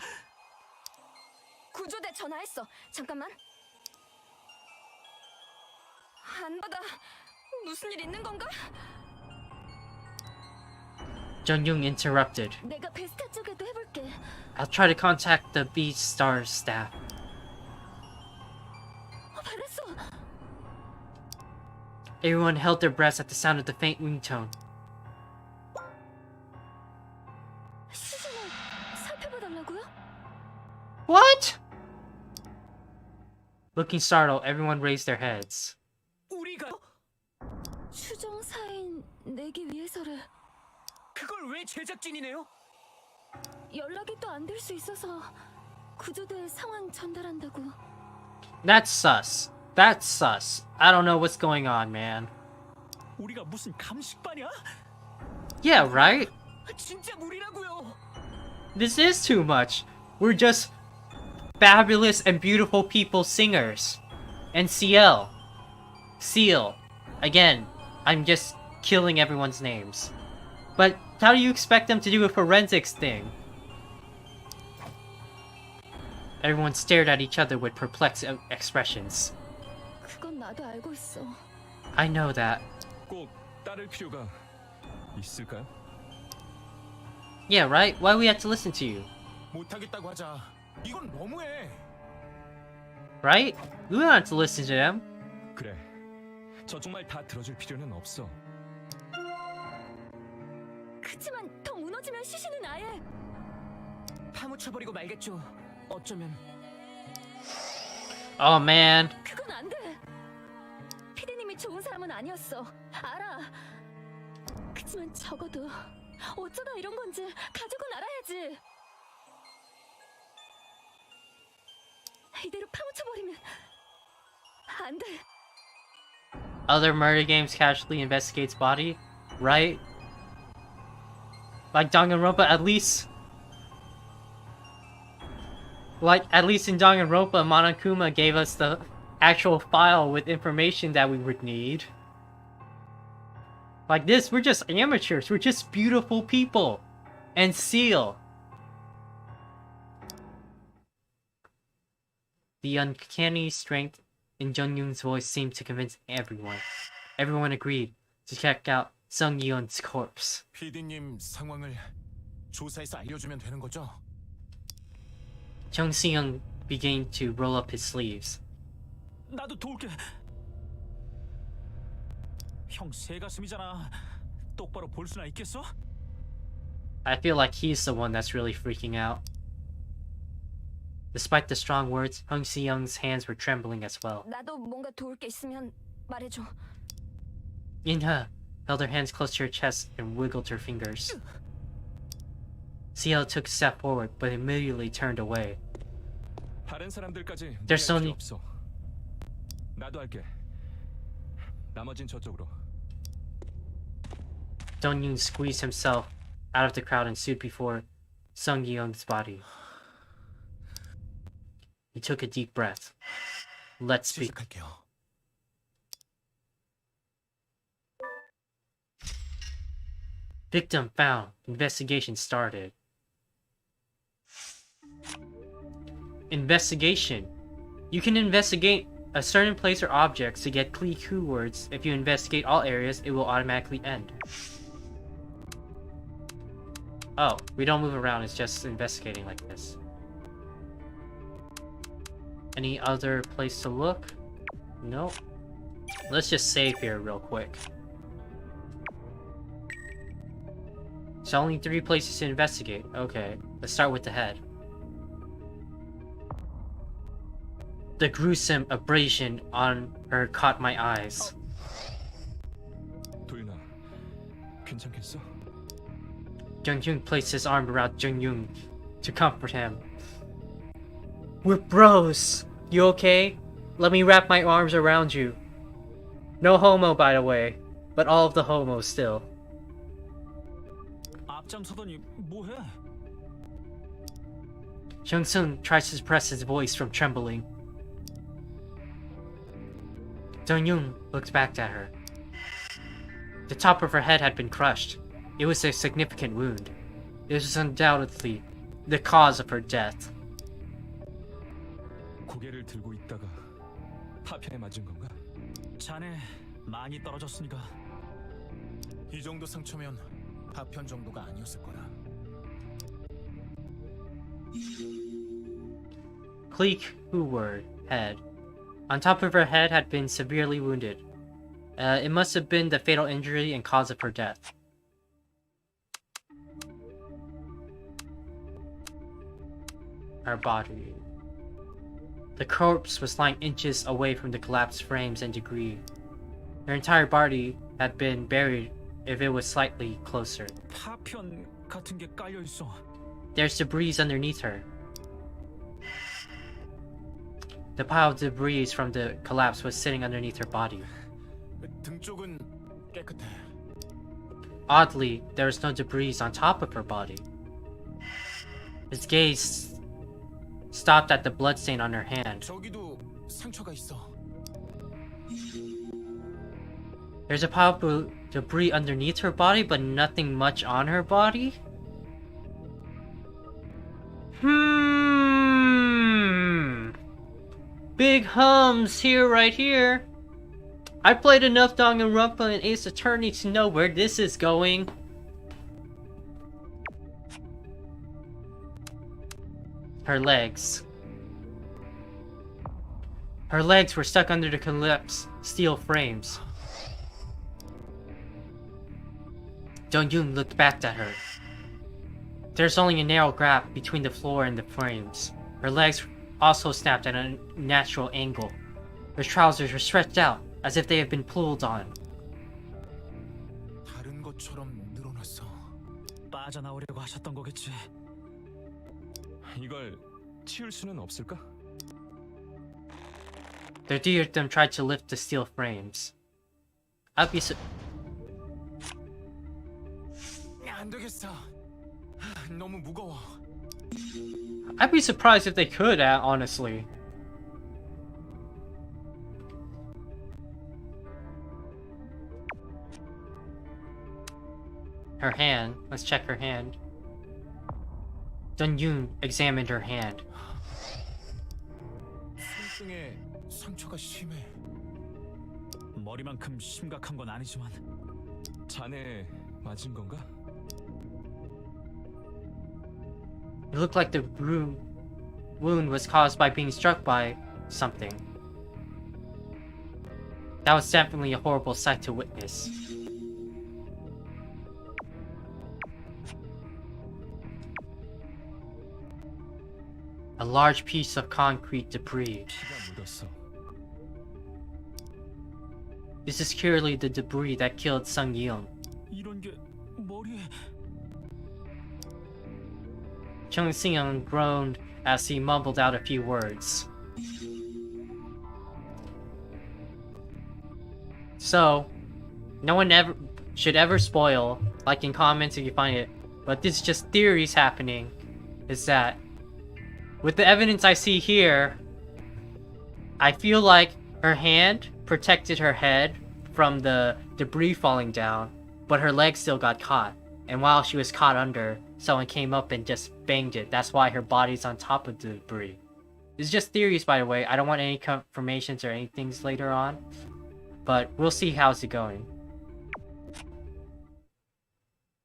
D: 구조대 전화했어. 잠깐만. 안 받아. 무슨 일 있는 건가?
A: Jung-yoon interrupted.
D: 내가 베스타 쪽에도 해볼게.
A: I'll try to contact the B-Star staff.
D: 받았어.
A: Everyone held their breaths at the sound of the faint ringtone.
D: 시즌을 살펴봐달라고요?
A: What? Looking startled, everyone raised their heads.
C: 우리가
D: 추정사인 내기 위해서를.
C: 그걸 왜 제작진이네요?
D: 연락이 또 안 될 수 있어서 구조대 상황 전달한다고.
A: That's sus. That's sus. I don't know what's going on, man.
B: 우리가 무슨 감식반이야?
A: Yeah, right?
C: 진짜 무리라고요.
A: This is too much. We're just fabulous and beautiful people singers. And CL. Seal. Again, I'm just killing everyone's names. But how do you expect them to do a forensics thing? Everyone stared at each other with perplexed expressions.
D: 그건 나도 알고 있어.
A: I know that.
E: 꼭 따를 필요가 있을까요?
A: Yeah, right? Why we have to listen to you?
E: 못하겠다고 하자. 이건 너무해.
A: Right? We don't have to listen to them.
E: 그래. 저 정말 다 들어줄 필요는 없어.
D: 그치만 더 무너지면 시신은 아예.
C: 파묻혀버리고 말겠죠. 어쩌면.
A: Oh man.
D: 그건 안 돼. 피디님이 좋은 사람은 아니었어. 알아. 그치만 적어도 어쩌다 이런 건지 가족은 알아야지. 이대로 파묻혀버리면 안 돼.
A: Other murder games casually investigates body, right? Like Danganronpa, at least. Like, at least in Danganronpa, Monokuma gave us the actual file with information that we would need. Like this, we're just amateurs. We're just beautiful people. And Seal. The uncanny strength in Jung-yoon's voice seemed to convince everyone. Everyone agreed to check out Sung Yeon's corpse.
E: PD님 상황을 조사해서 알려주면 되는 거죠?
A: Chung Si-young began to roll up his sleeves.
B: 나도 도울게. 형 새가슴이잖아. 똑바로 볼 수나 있겠어?
A: I feel like he's the one that's really freaking out. Despite the strong words, Hung Si-young's hands were trembling as well.
D: 나도 뭔가 도울 게 있으면 말해줘.
A: Inha held her hands close to her chest and wiggled her fingers. Seo took a step forward, but immediately turned away.
E: 다른 사람들까지
A: There's
E: 무리할
A: only-
E: 필요 없어. 나도 할게. 나머진 저쪽으로.
A: Dong-yoon squeezed himself out of the crowd and stood before Sung Yeong's body. He took a deep breath. Let's speak.
E: 시작할게요.
A: Victim found. Investigation started. Investigation. You can investigate a certain place or objects to get key keywords. If you investigate all areas, it will automatically end. Oh, we don't move around, it's just investigating like this. Any other place to look? Nope. Let's just save here real quick. So only 3 places to investigate. Okay, let's start with the head. The gruesome abrasion on her caught my eyes.
E: 도윤아, 괜찮겠어?
A: Jung-yoon placed his arm around Jung-yoon to comfort him. We're bros! You okay? Let me wrap my arms around you. No homo, by the way, but all of the homos still.
B: 앞장서더니 뭐해?
A: Jung-sung tries to suppress his voice from trembling. Jung-yoon looked back at her. The top of her head had been crushed. It was a significant wound. It was undoubtedly the cause of her death.
E: 고개를 들고 있다가 파편에 맞은 건가?
B: 자네 많이 떨어졌으니까.
E: 이 정도 상처면 파편 정도가 아니었을 거라.
A: Cleek Hoover head. On top of her head had been severely wounded. It must have been the fatal injury and cause of her death. Her body. The corpse was lying inches away from the collapsed frames and debris. Her entire body had been buried if it was slightly closer.
B: 파편 같은 게 깔려 있어.
A: There's debris underneath her. The pile of debris from the collapse was sitting underneath her body.
E: 등 쪽은 깨끗해.
A: Oddly, there was no debris on top of her body. His gaze stopped at the bloodstain on her hand.
E: 저기도 상처가 있어.
A: There's a pile of debris underneath her body, but nothing much on her body? Big hums here, right here. I played enough Danganronpa and Ace Attorney to know where this is going. Her legs. Her legs were stuck under the collapsed steel frames. Jung-yoon looked back at her. There's only a narrow gap between the floor and the frames. Her legs also snapped at a natural angle. Her trousers were stretched out as if they had been pulled on.
E: 다른 것처럼 늘어났어.
B: 빠져나오려고 하셨던 거겠지.
E: 이걸 치울 수는 없을까?
A: The three of them tried to lift the steel frames. I'd be
E: 안 되겠어. 너무 무거워.
A: I'd be surprised if they could, honestly. her hand. Let's check her hand. Jung examined her hand.
E: 손등에 상처가 심해.
B: 머리만큼 심각한 건 아니지만
E: 잔에 맞은 건가?
A: It looked like the wound was caused by being struck by something. That was definitely a horrible sight to witness. A large piece of concrete debris.
E: 피가 묻었어.
A: This is clearly the debris that killed Sung Yeon.
B: 이런 게 머리에
A: Chung Seung groaned as he mumbled out a few words. So, no one should ever spoil, like in comments if you find it, but this is just theories happening, is that with the evidence I see here, I feel like her hand protected her head from the debris falling down, but her leg still got caught. And while she was caught under, someone came up and just banged it. That's why her body's on top of the debris. It's just theories, by the way. I don't want any confirmations or anything later on. But we'll see how's it going.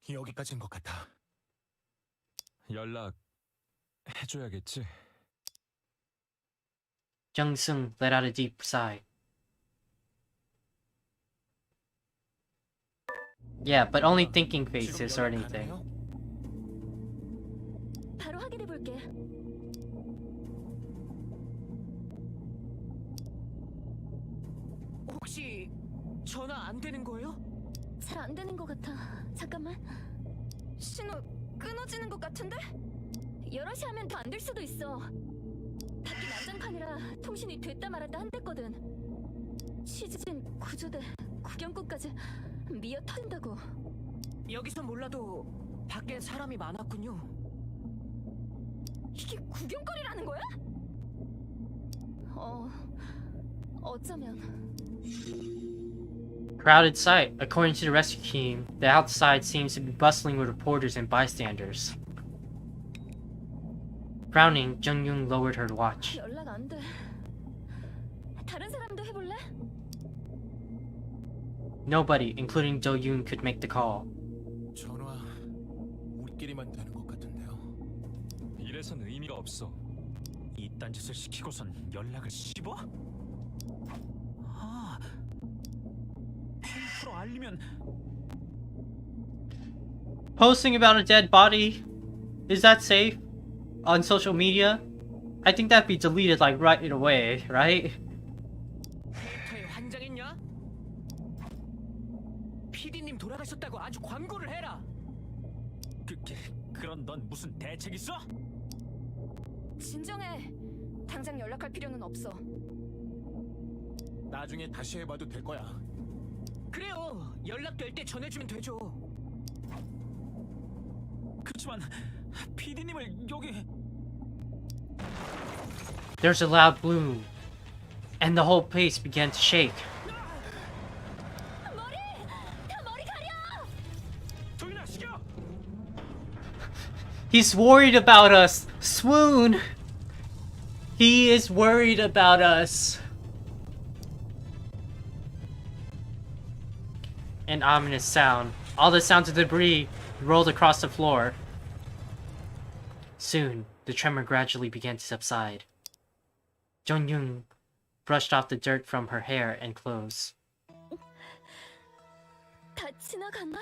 E: 여기까지인 것 같아. 연락 해줘야겠지.
A: Jung Seung let out a deep sigh. Yeah, but only thinking faces or anything.
D: 바로 확인해 볼게.
C: 혹시 전화 안 되는 거예요?
D: 잘 안 되는 것 같아. 잠깐만. 신호 끊어지는 것 같은데? 여럿이 하면 더 안 될 수도 있어. 밖이 난장판이라 통신이 됐다 말았다 한댔거든. 취진, 구조대, 구경꾼까지 미어 터진다고.
C: 여기서 몰라도 밖엔 사람이 많았군요.
D: 이게 구경거리라는 거야? 어쩌면.
A: Crowded sight. According to the rescue team, the outside seems to be bustling with reporters and bystanders. Frowning, Jung-yoon lowered her watch.
D: 연락 안 돼. 다른 사람도 해볼래?
A: Nobody, including Do-yoon, could make the call.
E: 전화 우리끼리만 되는 것 같은데요.
B: 이래선 의미가 없어. 이딴 짓을 시키고선 연락을 씹어? 아, 팬프로 알리면
A: Posting about a dead body, is that safe? On social media? I think that'd be deleted like right away, right?
C: 데이터에 환장했냐? PD님 돌아가셨다고 아주 광고를 해라.
B: 그런 넌 무슨 대책 있어?
D: 진정해. 당장 연락할 필요는 없어.
E: 나중에 다시 해봐도 될 거야.
C: 그래요. 연락될 때 전해주면 되죠.
B: 그렇지만 PD님을 여기
A: There's a loud boom, and the whole place began to shake.
D: 머리! 다 머리 가려!
B: 조인아 시켜!
A: He's worried about us! Swoon! He is worried about us! An ominous sound. All the sounds of debris rolled across the floor. Soon, the tremor gradually began to subside. Jung-yoon brushed off the dirt from her hair and clothes.
D: 다 지나갔나?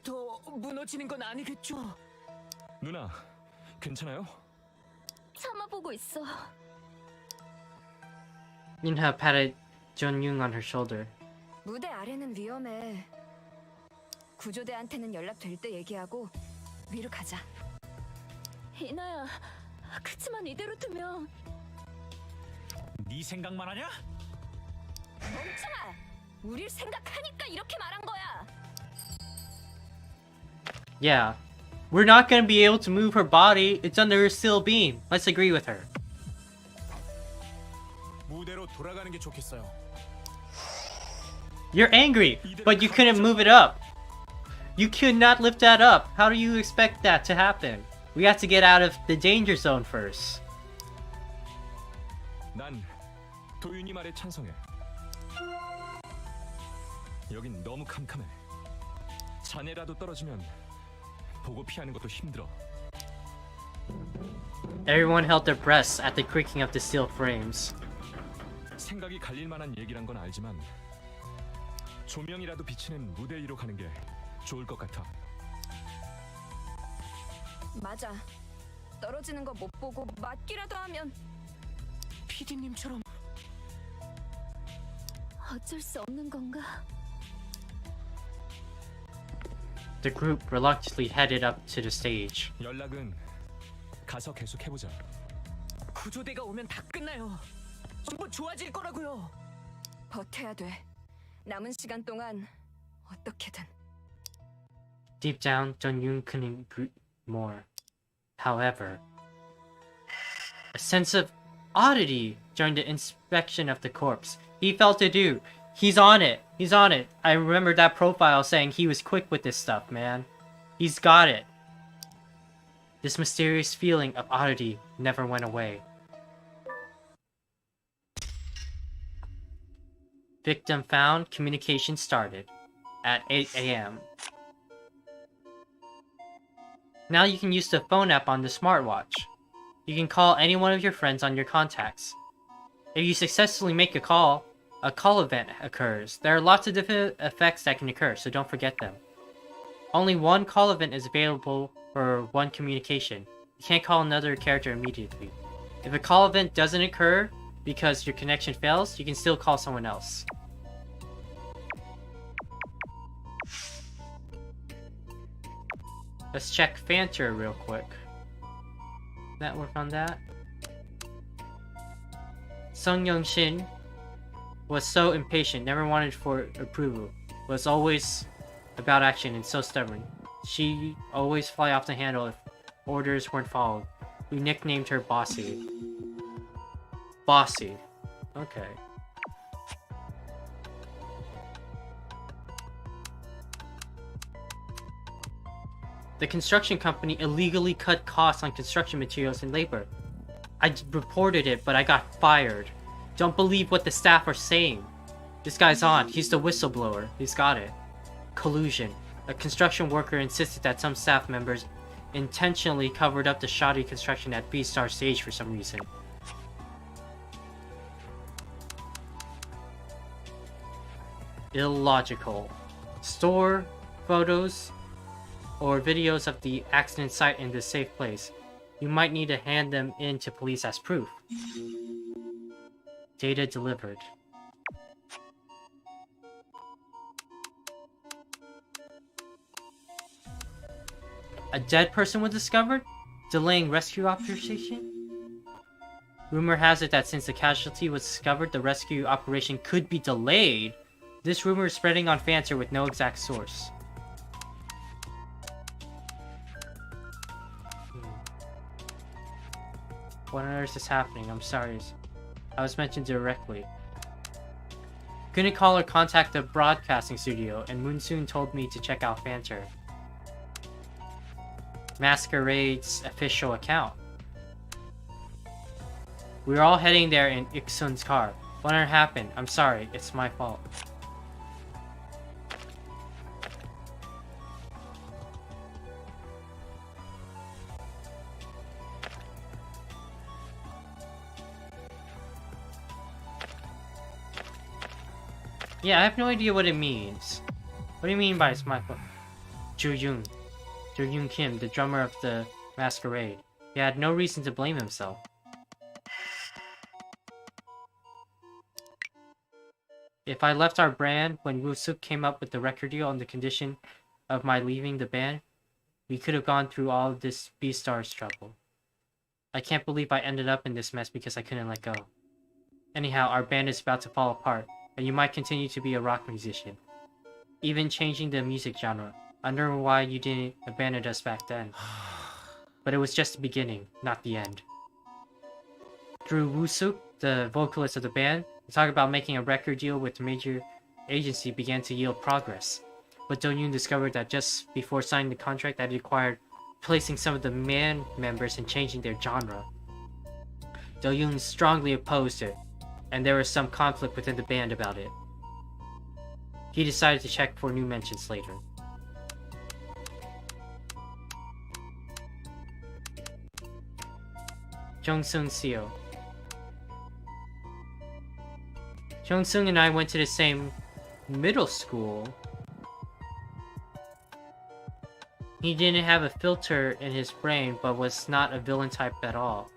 C: 더 무너지는 건 아니겠죠?
E: 누나, 괜찮아요?
D: 참아보고 있어.
A: Inha patted Jung-yoon on her shoulder.
D: 무대 아래는 위험해. 구조대한테는 연락될 때 얘기하고 위로 가자. 이나야, 그치만 이대로 두면
B: 네 생각만 하냐?
D: 멍청아! 우릴 생각하니까 이렇게 말한 거야.
A: Yeah. We're not gonna be able to move her body. It's under a steel beam. Let's agree with her.
E: 무대로 돌아가는 게 좋겠어요.
A: You're angry, but you couldn't move it up. You could not lift that up. How do you expect that to happen? We have to get out of the danger zone first.
F: 난 도윤이 말에 찬성해. 여긴 너무 캄캄해. 자네라도 떨어지면 보고 피하는 것도 힘들어.
A: Everyone held their breaths at the creaking of the steel frames.
F: 생각이 갈릴 만한 얘기란 건 알지만 조명이라도 비치는 무대 위로 가는 게 좋을 것 같아.
D: 맞아. 떨어지는 거 못 보고 맞기라도 하면
C: 피디님처럼.
D: 어쩔 수 없는 건가?
A: The group reluctantly headed up to the stage.
F: 연락은 가서 계속 해보자.
C: 구조대가 오면 다 끝나요. 전부 좋아질 거라고요.
D: 버텨야 돼. 남은 시간 동안 어떻게든.
A: Deep down, Jung-yoon couldn't agree more. However, a sense of oddity during the inspection of the corpse. He felt it too. He's on it. He's on it. I remember that profile saying he was quick with this stuff, man. He's got it. This mysterious feeling of oddity never went away. Victim found. Communication started at 8 a.m. Now you can use the phone app on the smartwatch. You can call any one of your friends on your contacts. If you successfully make a call event occurs. There are lots of different effects that can occur, so don't forget them. Only one call event is available for one communication. You can't call another character immediately. If a call event doesn't occur because your connection fails, you can still call someone else. Let's check Fanter real quick. That work on that? Sung Young-shin was so impatient, never wanted for approval, was always about action and so stubborn. She always fly off the handle if orders weren't followed. We nicknamed her Bossy. Bossy. Okay. The construction company illegally cut costs on construction materials and labor. I reported it, but I got fired. Don't believe what the staff are saying. This guy's on. He's the whistleblower. He's got it. Collusion. A construction worker insisted that some staff members intentionally covered up the shoddy construction at B-Star stage for some reason. Illogical. Store photos or videos of the accident site in this safe place. You might need to hand them in to police as proof. Data delivered. A dead person was discovered, delaying rescue operation? Rumor has it that since the casualty was discovered, the rescue operation could be delayed. This rumor is spreading on Fanter with no exact source. What on earth is happening? I'm sorry. I was mentioned directly. Couldn't call or contact the broadcasting studio, and Moonsoon told me to check out Fanter. Masquerade's official account. We were all heading there in Iksun's car. What on earth happened? I'm sorry, it's my fault. Yeah, I have no idea what it means. What do you mean by it's my fault? Gyuhyuk Kim, the drummer of the Masquerade. He had no reason to blame himself. If I left our brand when Woo-suk came up with the record deal on the condition of my leaving the band, we could have gone through all of this B-Stars trouble. I can't believe I ended up in this mess because I couldn't let go. Anyhow, our band is about to fall apart, and you might continue to be a rock musician. Even changing the music genre. I wonder why you didn't abandon us back then. But it was just the beginning, not the end. Through Woo-suk, the vocalist of the band, the talk about making a record deal with a major agency began to yield progress. but Do-yoon discovered that just before signing the contract that it required placing some of the man members and changing their genre. Do-yoon strongly opposed it, and there was some conflict within the band about it. He decided to check for new mentions later. Jung-sung Seo. Jung-sung and I went to the same middle school. He didn't have a filter in his brain, but was not a villain type at all.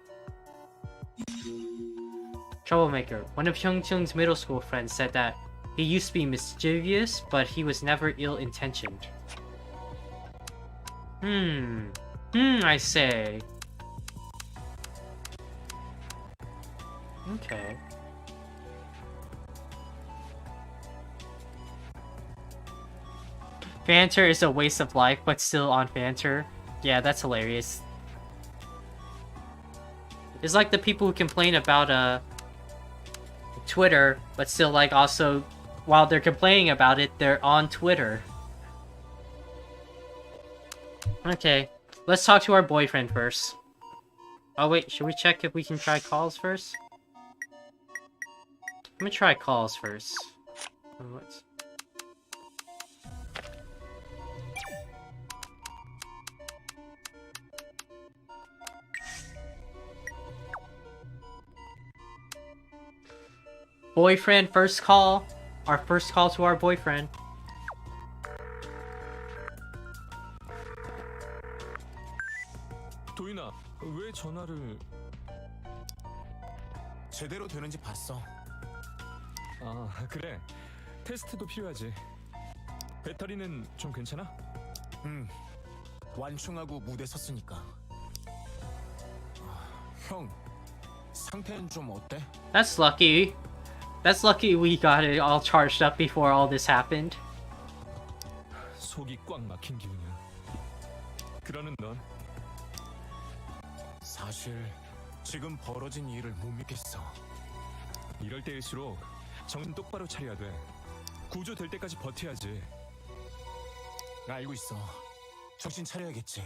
A: Troublemaker. One of Jung-sung's middle school friends said that he used to be mischievous, but he was never ill-intentioned. I say. Okay. Banter is a waste of life, but still on banter. Yeah, that's hilarious. It's like the people who complain about Twitter, but still like also while they're complaining about it, they're on Twitter. Okay, let's talk to our boyfriend first. Oh wait, should we check if we can try calls first? I'm gonna try calls first. What? Boyfriend, first call. Our first call to our boyfriend.
F: 도윤아, 왜 전화를...
E: 제대로 되는지 봤어.
F: 아, 그래. 테스트도 필요하지. 배터리는 좀 괜찮아?
E: 완충하고 무대 섰으니까. 형, 상태는 좀 어때?
A: That's lucky. That's lucky we got it all charged up before all this happened.
F: 속이 꽉 막힌 기분이야. 그러는 넌?
E: 사실 지금 벌어진 일을 못 믿겠어.
F: 이럴 때일수록 정신 똑바로 차려야 돼. 구조될 때까지 버텨야지.
E: 알고 있어. 정신 차려야겠지.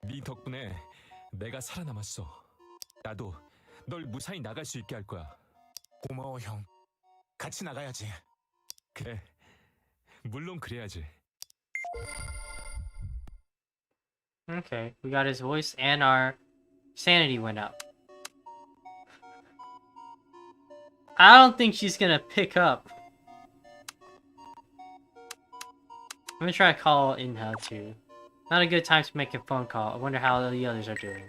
F: 네 덕분에 내가 살아남았어. 나도 널 무사히 나갈 수 있게 할 거야.
E: 고마워 형. 같이 나가야지.
F: 그래. 물론 그래야지.
A: Okay, we got his voice and our sanity went up. I don't think she's gonna pick up. I'm gonna try to call Inha too. Not a good time to make a phone call. I wonder how the others are doing.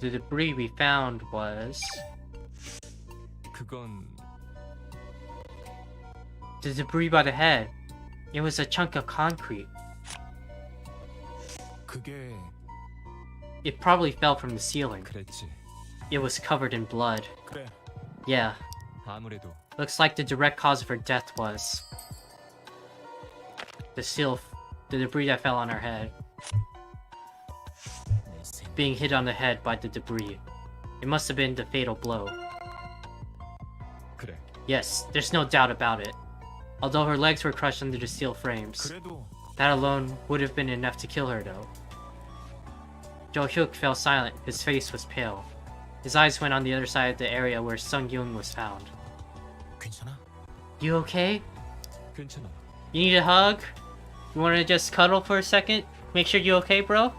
A: The debris we found was...
F: 그건...
A: the debris by the head. It was a chunk of concrete.
E: 그게
A: It probably fell from the ceiling.
F: 그랬지.
A: It was covered in blood.
E: 그래.
A: Yeah,
F: 아무래도
A: looks like the direct cause of her death was... the debris that fell on her head. Being hit on the head by the debris. It must have been the fatal blow.
F: 그래.
A: Yes, there's no doubt about it. Although her legs were crushed under the steel frames.
E: 그래도
A: That alone would have been enough to kill her though. Gyuhyuk fell silent, his face was pale. His eyes went on the other side of the area where Sung-yoon was found.
E: 괜찮아?
A: You okay?
F: 괜찮아.
A: You need a hug? You wanna just cuddle for a second? Make sure you okay, bro?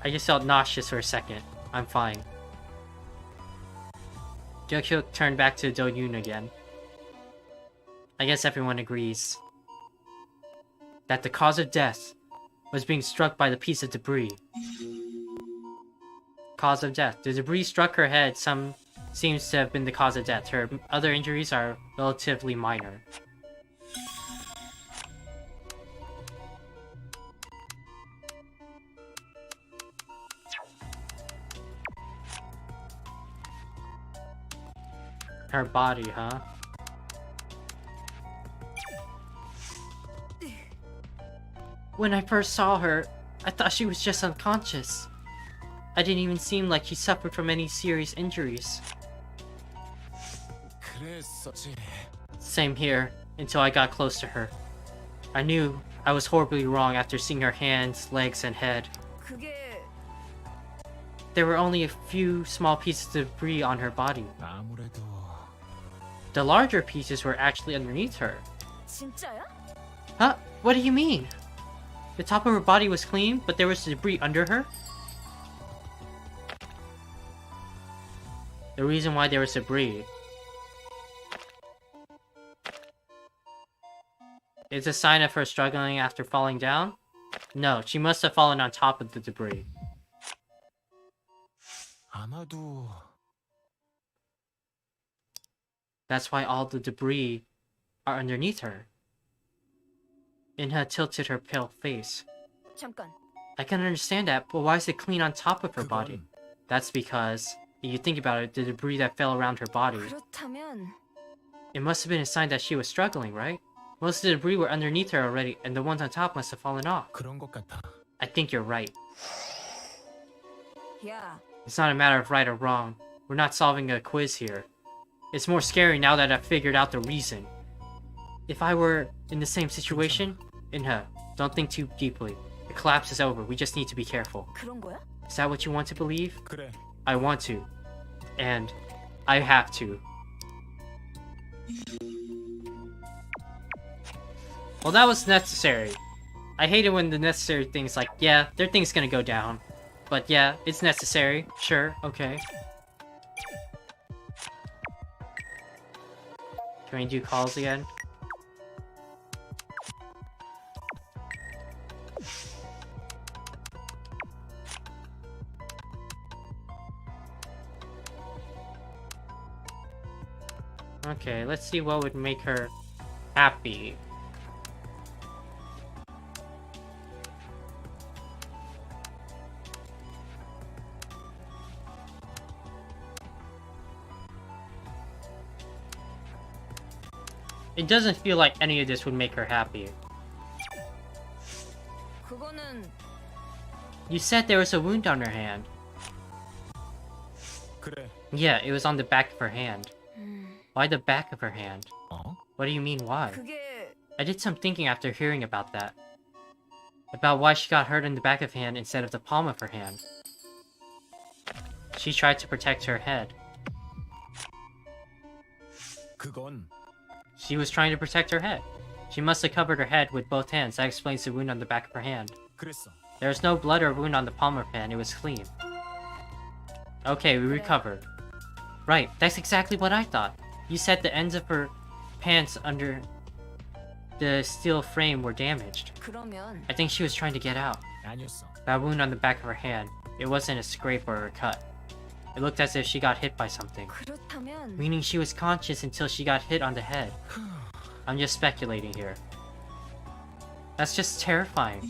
A: I just felt nauseous for a second. I'm fine. Gyuhyuk turned back to Do-yoon again. I guess everyone agrees that the cause of death was being struck by the piece of debris. Cause of death. The debris struck her head. Some seems to have been the cause of death. Her other injuries are relatively minor. Her body, huh? When I first saw her, I thought she was just unconscious. I didn't even seem like she suffered from any serious injuries.
E: 그랬었지.
A: Same here, until I got close to her. I knew I was horribly wrong after seeing her hands, legs, and head.
D: 그게
A: There were only a few small pieces of debris on her body.
E: 아무래도
A: The larger pieces were actually underneath her.
D: 진짜야?
A: Huh? What do you mean? The top of her body was clean, but there was debris under her? The reason why there was debris is a sign of her struggling after falling down? No, she must have fallen on top of the debris.
E: 아마도
A: That's why all the debris are underneath her. Inha tilted her pale face.
D: 잠깐.
A: I can understand that, but why is it clean on top of her body?
E: 그건
A: That's because, if you think about it, the debris that fell around her body,
D: 그렇다면
A: it must have been a sign that she was struggling, right? Most of the debris were underneath her already, and the ones on top must have fallen off.
E: 그런 것 같아.
A: I think you're right.
D: 야,
A: It's not a matter of right or wrong. We're not solving a quiz here. It's more scary now that I've figured out the reason. If I were in the same situation, Inha, don't think too deeply. The collapse is over. We just need to be careful.
D: 그런 거야?
A: Is that what you want to believe?
E: 그래.
A: I want to. And I have to. Well, that was necessary. I hate it when the necessary things like, yeah, their thing's gonna go down. But yeah, it's necessary. Sure, okay. Can we do calls again? Okay, let's see what would make her happy. It doesn't feel like any of this would make her happy.
D: 그거는
A: You said there was a wound on her hand.
E: 그래.
A: Yeah, it was on the back of her hand. Why the back of her hand?
E: 어?
A: What do you mean, why?
D: 그게
A: I did some thinking after hearing about that. About why she got hurt in the back of her hand instead of the palm of her hand. She tried to protect her head.
E: 그건
A: She was trying to protect her head. She must have covered her head with both hands. That explains the wound on the back of her hand.
E: 그랬어.
A: There was no blood or wound on the palm of her hand. It was clean. Okay, we recovered. Right, that's exactly what I thought. You said the ends of her pants under the steel frame were damaged.
D: 그러면
A: I think she was trying to get out.
E: 아니었어.
A: That wound on the back of her hand, it wasn't a scrape or a cut. It looked as if she got hit by something.
D: 그렇다면
A: Meaning she was conscious until she got hit on the head. I'm just speculating here. That's just terrifying.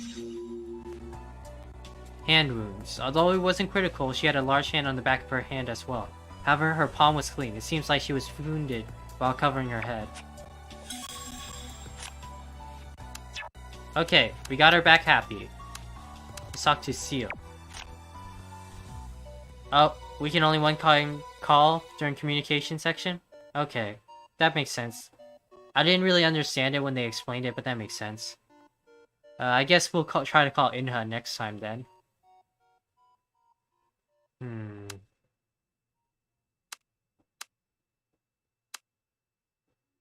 A: Hand wounds. Although it wasn't critical, she had a large hand on the back of her hand as well. However, her palm was clean. It seems like she was wounded while covering her head. Okay, we got her back happy. Let's talk to Seal. Oh, we can only one call during communication section? Okay, that makes sense. I didn't really understand it when they explained it, but that makes sense. I guess we'll try to call Inha next time then.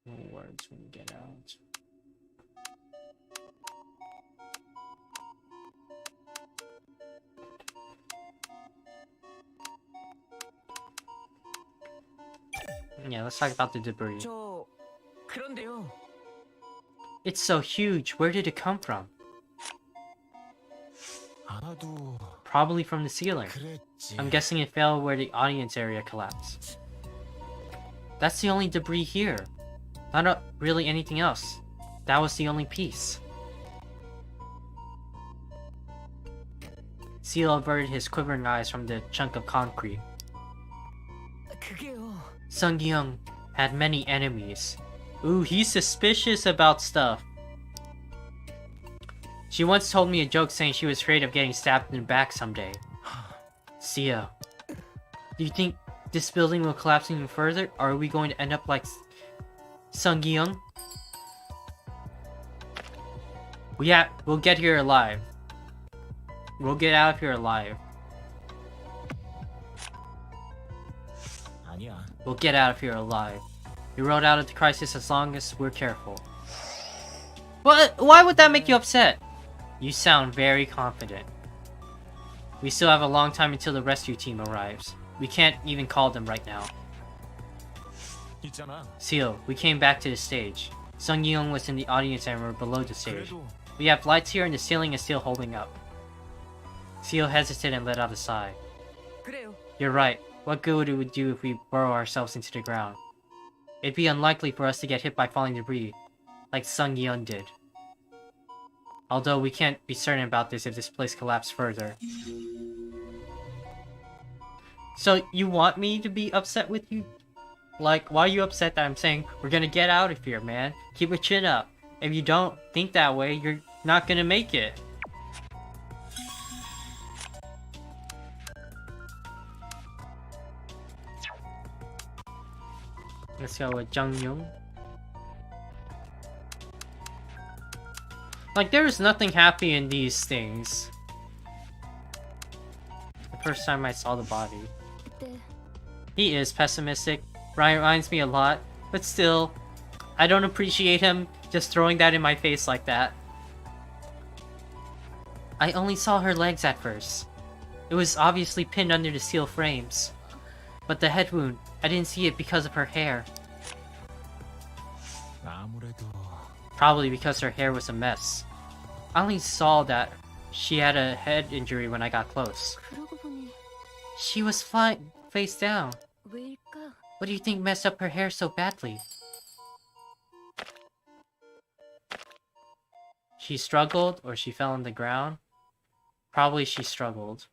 A: What words when we get out? Yeah, let's talk about the debris.
C: 저 그런데요.
A: It's so huge. Where did it come from?
E: 아마도
A: Probably from the ceiling.
E: 그랬지.
A: I'm guessing it fell where the audience area collapsed. That's the only debris here. Not really anything else. That was the only piece. Seal averted his quivering eyes from the chunk of concrete.
C: 그게요.
A: Sung-Gyung had many enemies. Ooh, he's suspicious about stuff. She once told me a joke saying she was afraid of getting stabbed in the back someday. Sia, do you think this building will collapse even further, or are we going to end up like Sung Gyuhyuk? We'll get here alive. We'll get out of here alive.
E: 아니야.
A: We'll get out of here alive. We rode out of the crisis as long as we're careful. What? Why would that make you upset? You sound very confident. We still have a long time until the rescue team arrives. We can't even call them right now.
E: 있잖아.
A: Seal, we came back to the stage. Sung Gyuhyuk was in the audience and we're below the stage.
E: 그래도
A: We have lights here and the ceiling is still holding up. Seal hesitated and let out a sigh.
C: 그래요.
A: You're right. What good would it do if we burrow ourselves into the ground? It'd be unlikely for us to get hit by falling debris, like Sung Gyuhyuk did. Although we can't be certain about this if this place collapsed further. So you want me to be upset with you? Like, why are you upset that I'm saying, we're gonna get out of here, man? Keep your chin up. If you don't think that way, you're not gonna make it. Let's go with Gyuhyuk. Like, there's nothing happy in these things. The first time I saw the body.
D: 네.
A: He is pessimistic. Ryan reminds me a lot, but still, I don't appreciate him just throwing that in my face like that. I only saw her legs at first. It was obviously pinned under the steel frames. But the head wound, I didn't see it because of her hair.
E: 아무래도
A: Probably because her hair was a mess. I only saw that she had a head injury when I got close.
D: 그러고 보니
A: She was flying face down.
D: 왜일까?
A: What do you think messed up her hair so badly? She struggled, or she fell on the ground? Probably she struggled.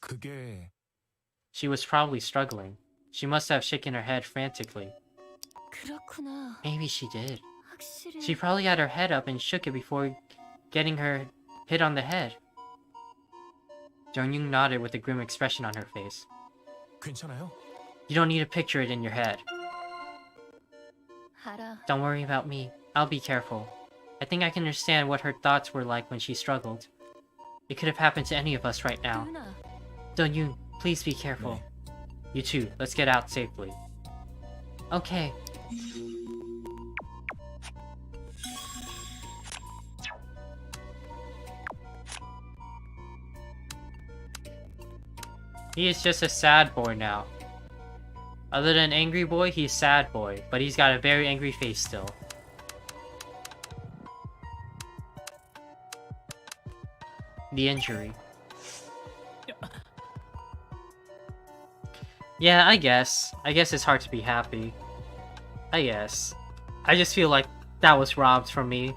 E: 그게
A: She was probably struggling. She must have shaken her head frantically.
D: 그렇구나.
A: Maybe she did.
D: 확실히.
A: She probably had her head up and shook it before getting her hit on the head. Gyuhyuk nodded with a grim expression on her face.
E: 괜찮아요?
A: You don't need to picture it in your head.
D: 알아.
A: Don't worry about me. I'll be careful. I think I can understand what her thoughts were like when she struggled. It could have happened to any of us right now.
D: 누나.
A: Gyuhyuk, please be careful. You too, let's get out safely. Okay. He is just a sad boy now. Other than angry boy, he's sad boy, but he's got a very angry face still. The injury. Yeah, I guess. I guess it's hard to be happy. I guess. I just feel like that was robbed from me.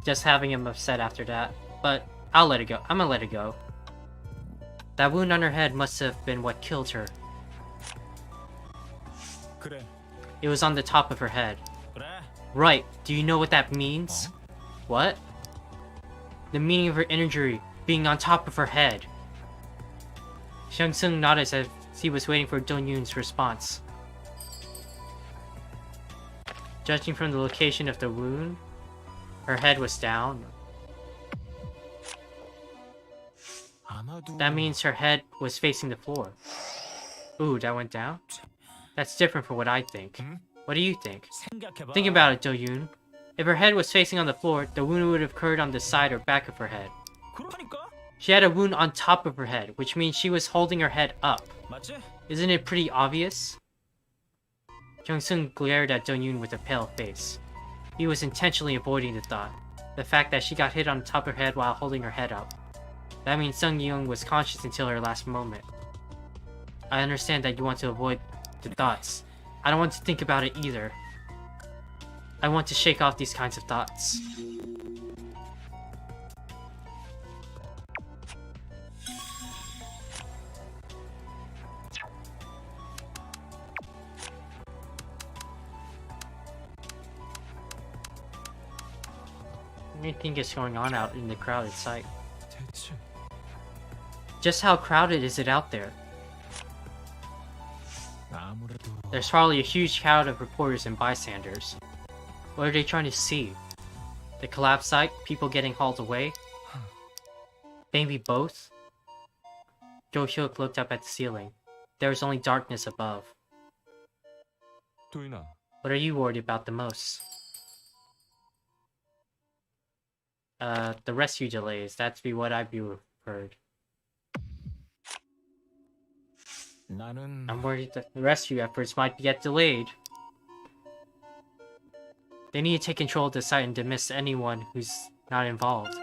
A: Just having him upset after that. But I'll let it go. I'm gonna let it go. That wound on her head must have been what killed her.
E: 그래.
A: It was on the top of her head.
B: 그래.
A: Right. Do you know what that means? What? The meaning of her injury being on top of her head. Hyung-sung nodded as if he was waiting for Dong-yoon's response. Judging from the location of the wound, her head was down.
E: 아마도
A: That means her head was facing the floor. Ooh, that went down? That's different from what I think. What do you think?
B: 생각해봐.
A: Think about it, Do-yoon. If her head was facing on the floor, the wound would have occurred on the side or back of her head.
B: 그러니까.
A: She had a wound on top of her head, which means she was holding her head up.
B: 맞지?
A: Isn't it pretty obvious? Hyung-sung glared at Dong-yoon with a pale face. He was intentionally avoiding the thought. The fact that she got hit on the top of her head while holding her head up. That means Sung Gyuhyuk was conscious until her last moment. I understand that you want to avoid the thoughts. I don't want to think about it either. I want to shake off these kinds of thoughts. What do you think is going on out in the crowded site?
F: 대체
A: Just how crowded is it out there?
E: 아무래도
A: There's probably a huge crowd of reporters and bystanders. What are they trying to see? The collapse site? People getting hauled away? Maybe both? Gyuhyuk looked up at the ceiling. There was only darkness above.
F: 도윤아,
A: What are you worried about the most? The rescue delays. That'd be what I'd be worried.
E: 나는
A: I'm worried that the rescue efforts might get delayed. They need to take control of the site and dismiss anyone who's not involved.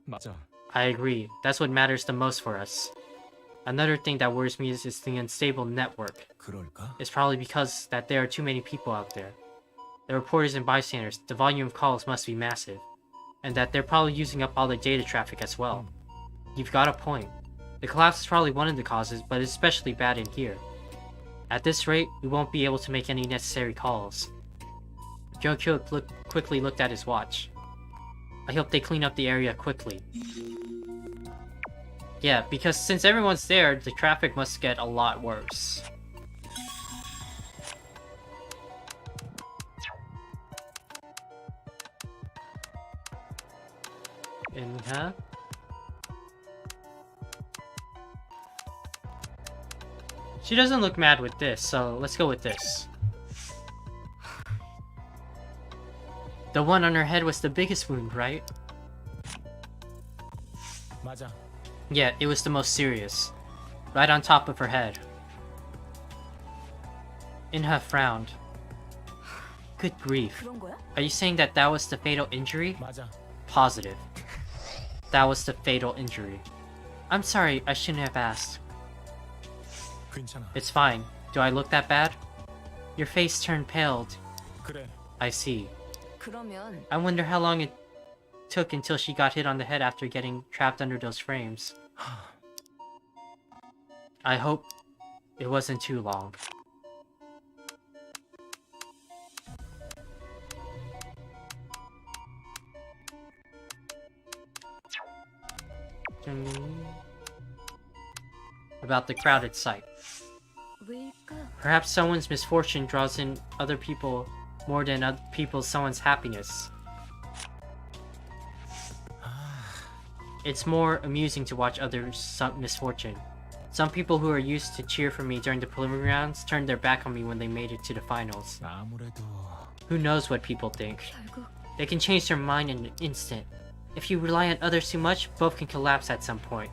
F: 맞아.
A: I agree. That's what matters the most for us. Another thing that worries me is the unstable network.
E: 그럴까?
A: It's probably because that there are too many people out there. The reporters and bystanders, the volume of calls must be massive. And that they're probably using up all the data traffic as well. You've got a point. The collapse is probably one of the causes, but it's especially bad in here. At this rate, we won't be able to make any necessary calls. Gyuhyuk quickly looked at his watch. I hope they clean up the area quickly. Yeah, because since everyone's there, the traffic must get a lot worse. Inha? She doesn't look mad with this, so let's go with this. The one on her head was the biggest wound, right?
E: 맞아.
A: Yeah, it was the most serious. Right on top of her head. Inha frowned. Good grief.
D: 그런 거야?
A: Are you saying that that was the fatal injury?
E: 맞아.
A: Positive. That was the fatal injury. I'm sorry, I shouldn't have asked.
E: 괜찮아.
A: It's fine. Do I look that bad? Your face turned pale.
E: 그래.
A: I see.
D: 그러면
A: I wonder how long it took until she got hit on the head after getting trapped under those frames. I hope it wasn't too long. About the crowded site.
D: 왜일까?
A: Perhaps someone's misfortune draws in other people more than other people's someone's happiness. It's more amusing to watch others' misfortune. Some people who are used to cheer for me during the preliminary rounds turned their back on me when they made it to the finals.
E: 아무래도
A: Who knows what people think?
D: 결국
A: They can change their mind in an instant. If you rely on others too much, both can collapse at some point.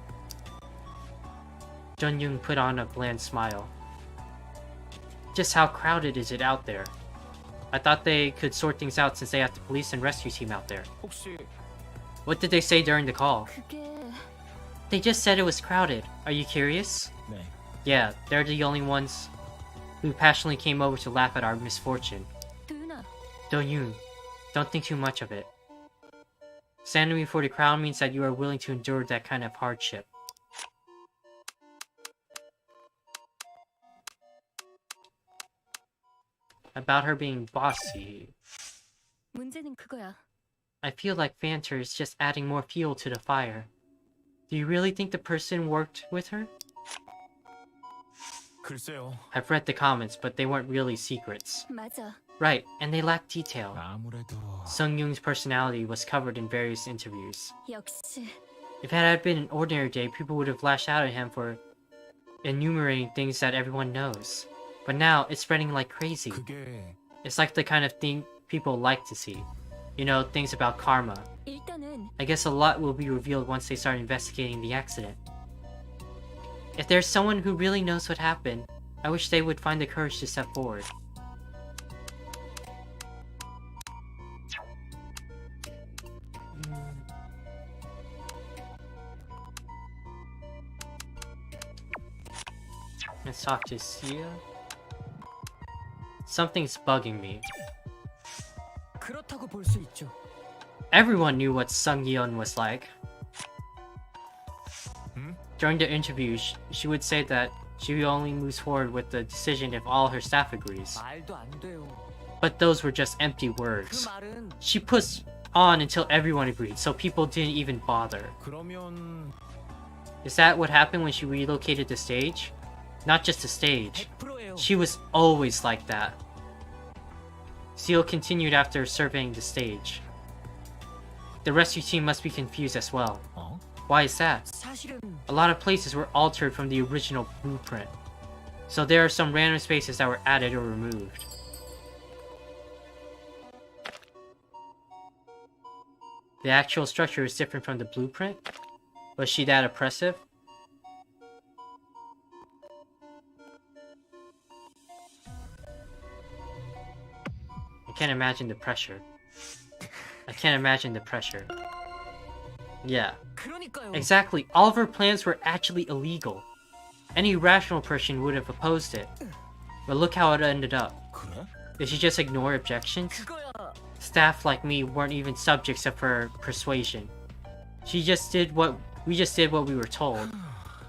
A: Gyuhyuk put on a bland smile. Just how crowded is it out there? I thought they could sort things out since they have the police and rescue team out there.
C: 혹시
A: What did they say during the call?
D: 그게
A: They just said it was crowded. Are you curious?
E: 네.
A: Yeah, they're the only ones who passionately came over to laugh at our misfortune.
D: 도윤아
A: Gyuhyuk, don't think too much of it. Standing before the crowd means that you are willing to endure that kind of hardship. About her being bossy,
D: 문제는 그거야.
A: I feel like Fanter is just adding more fuel to the fire. Do you really think the person worked with her?
E: 글쎄요.
A: I've read the comments, but they weren't really secrets.
D: 맞아.
A: Right, and they lack detail.
E: 아무래도
A: Sung-yoon's personality was covered in various interviews.
D: 역시
A: If it had been an ordinary day, people would have lashed out at him for enumerating things that everyone knows. But now, it's spreading like crazy.
E: 그게
A: It's like the kind of thing people like to see. You know, things about karma.
D: 일단은
A: I guess a lot will be revealed once they start investigating the accident. If there's someone who really knows what happened, I wish they would find the courage to step forward. Let's talk to Sia. Something's bugging me.
C: 그렇다고 볼 수 있죠.
A: Everyone knew what Sung Yeon was like. During the interview, she would say that she only moves forward with the decision if all her staff agrees.
C: 말도 안 돼요.
A: But those were just empty
C: 그
A: words.
C: 말은
A: She puts on until everyone agreed, so people didn't even bother.
E: 그러면
A: Is that what happened when she relocated the stage? Not just the stage.
C: 100%예요.
A: She was always like that. Seal continued after surveying the stage. The rescue team must be confused as well.
E: 어?
A: Why is that?
C: 사실은
A: A lot of places were altered from the original blueprint. So there are some random spaces that were added or removed. The actual structure is different from the blueprint? Was she that oppressive? I can't imagine the pressure. I can't imagine the pressure. Yeah.
C: 그러니까요.
A: Exactly. All of her plans were actually illegal. Any rational person would have opposed it. But look how it ended up.
E: 그래?
A: Did she just ignore objections?
C: 그거야.
A: Staff like me weren't even subjects of her persuasion. We just did what we were told.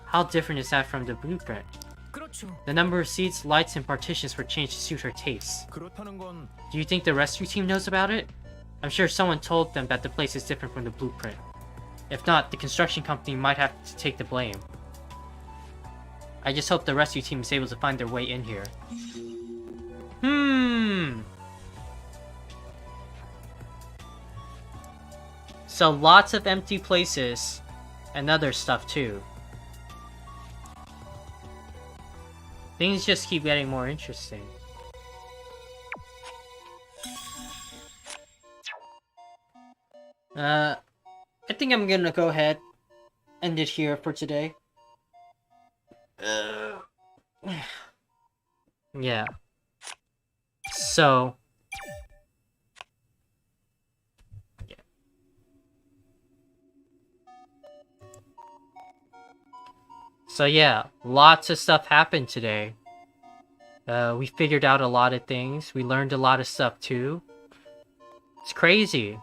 A: How different is that from the blueprint?
C: 그렇죠.
A: The number of seats, lights, and partitions were changed to suit her tastes.
E: 그렇다는 건
A: Do you think the rescue team knows about it? I'm sure someone told them that the place is different from the blueprint. If not, the construction company might have to take the blame. I just hope the rescue team is able to find their way in here. So lots of empty places and other stuff too. Things just keep getting more interesting. I think I'm gonna go ahead, end it here for today. Yeah. So. Yeah. So yeah, lots of stuff happened today. We figured out a lot of things. We learned a lot of stuff too. It's crazy.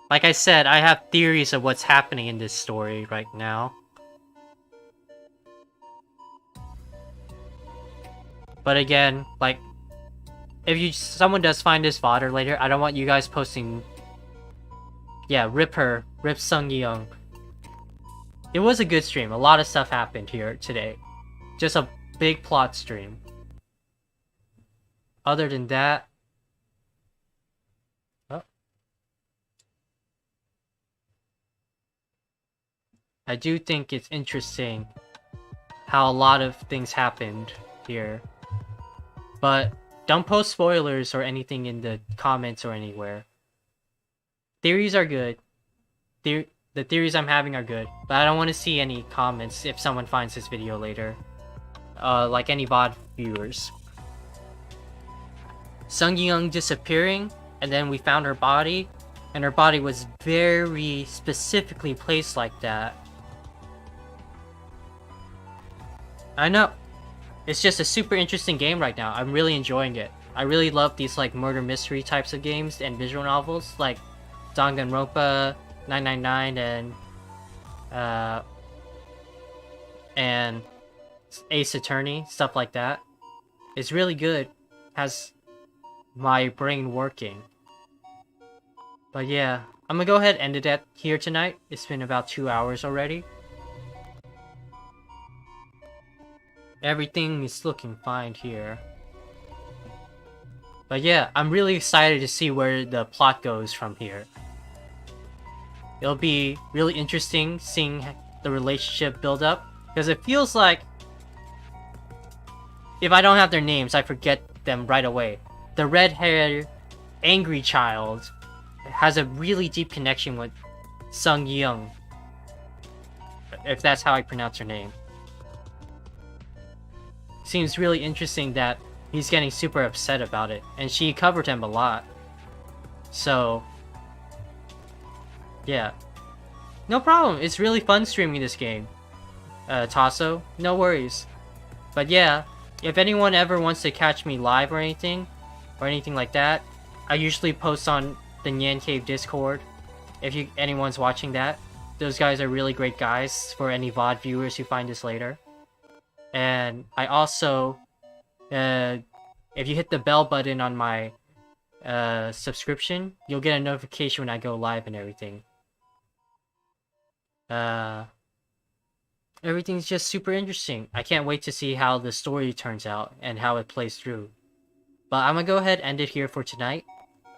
A: Like I said, I have theories of what's happening in this story right now. But again, like, if someone does find this fodder later, I don't want you guys posting, yeah, rip Sung Young. It was a good stream. A lot of stuff happened here today. Just a big plot stream. Other than that, I do think it's interesting how a lot of things happened here. But don't post spoilers or anything in the comments or anywhere. Theories are good. The theories I'm having are good. But I don't want to see any comments if someone finds this video later. Like any VOD viewers. Sung Young disappearing, and then we found her body. And her body was very specifically placed like that. I know. It's just a super interesting game right now. I'm really enjoying it. I really love these like murder mystery types of games and visual novels like Danganronpa, 999, and Ace Attorney, stuff like that. It's really good. Has my brain working. But yeah, I'm gonna go ahead and end it at here tonight. It's been about 2 hours already. Everything is looking fine here. But yeah, I'm really excited to see where the plot goes from here. It'll be really interesting seeing the relationship build up. Because it feels like, if I don't have their names, I forget them right away. The red-haired, angry child has a really deep connection with Sung Young. If that's how I pronounce her name. Seems really interesting that he's getting super upset about it, and she covered him a lot. So, yeah. No problem, it's really fun streaming this game. Tasso, no worries. But yeah, if anyone ever wants to catch me live or anything like that, I usually post on the Nyan Cave Discord, if anyone's watching that. Those guys are really great guys for any VOD viewers who find this later. And I also if you hit the bell button on my subscription, you'll get a notification when I go live and everything. Everything's just super interesting. I can't wait to see how the story turns out and how it plays through. But I'm gonna go ahead and end it here for tonight.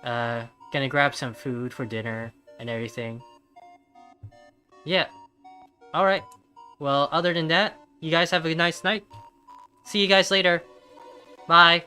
A: Gonna grab some food for dinner and everything. Yeah. Alright. Well, other than that, you guys have a nice night. See you guys later. Bye.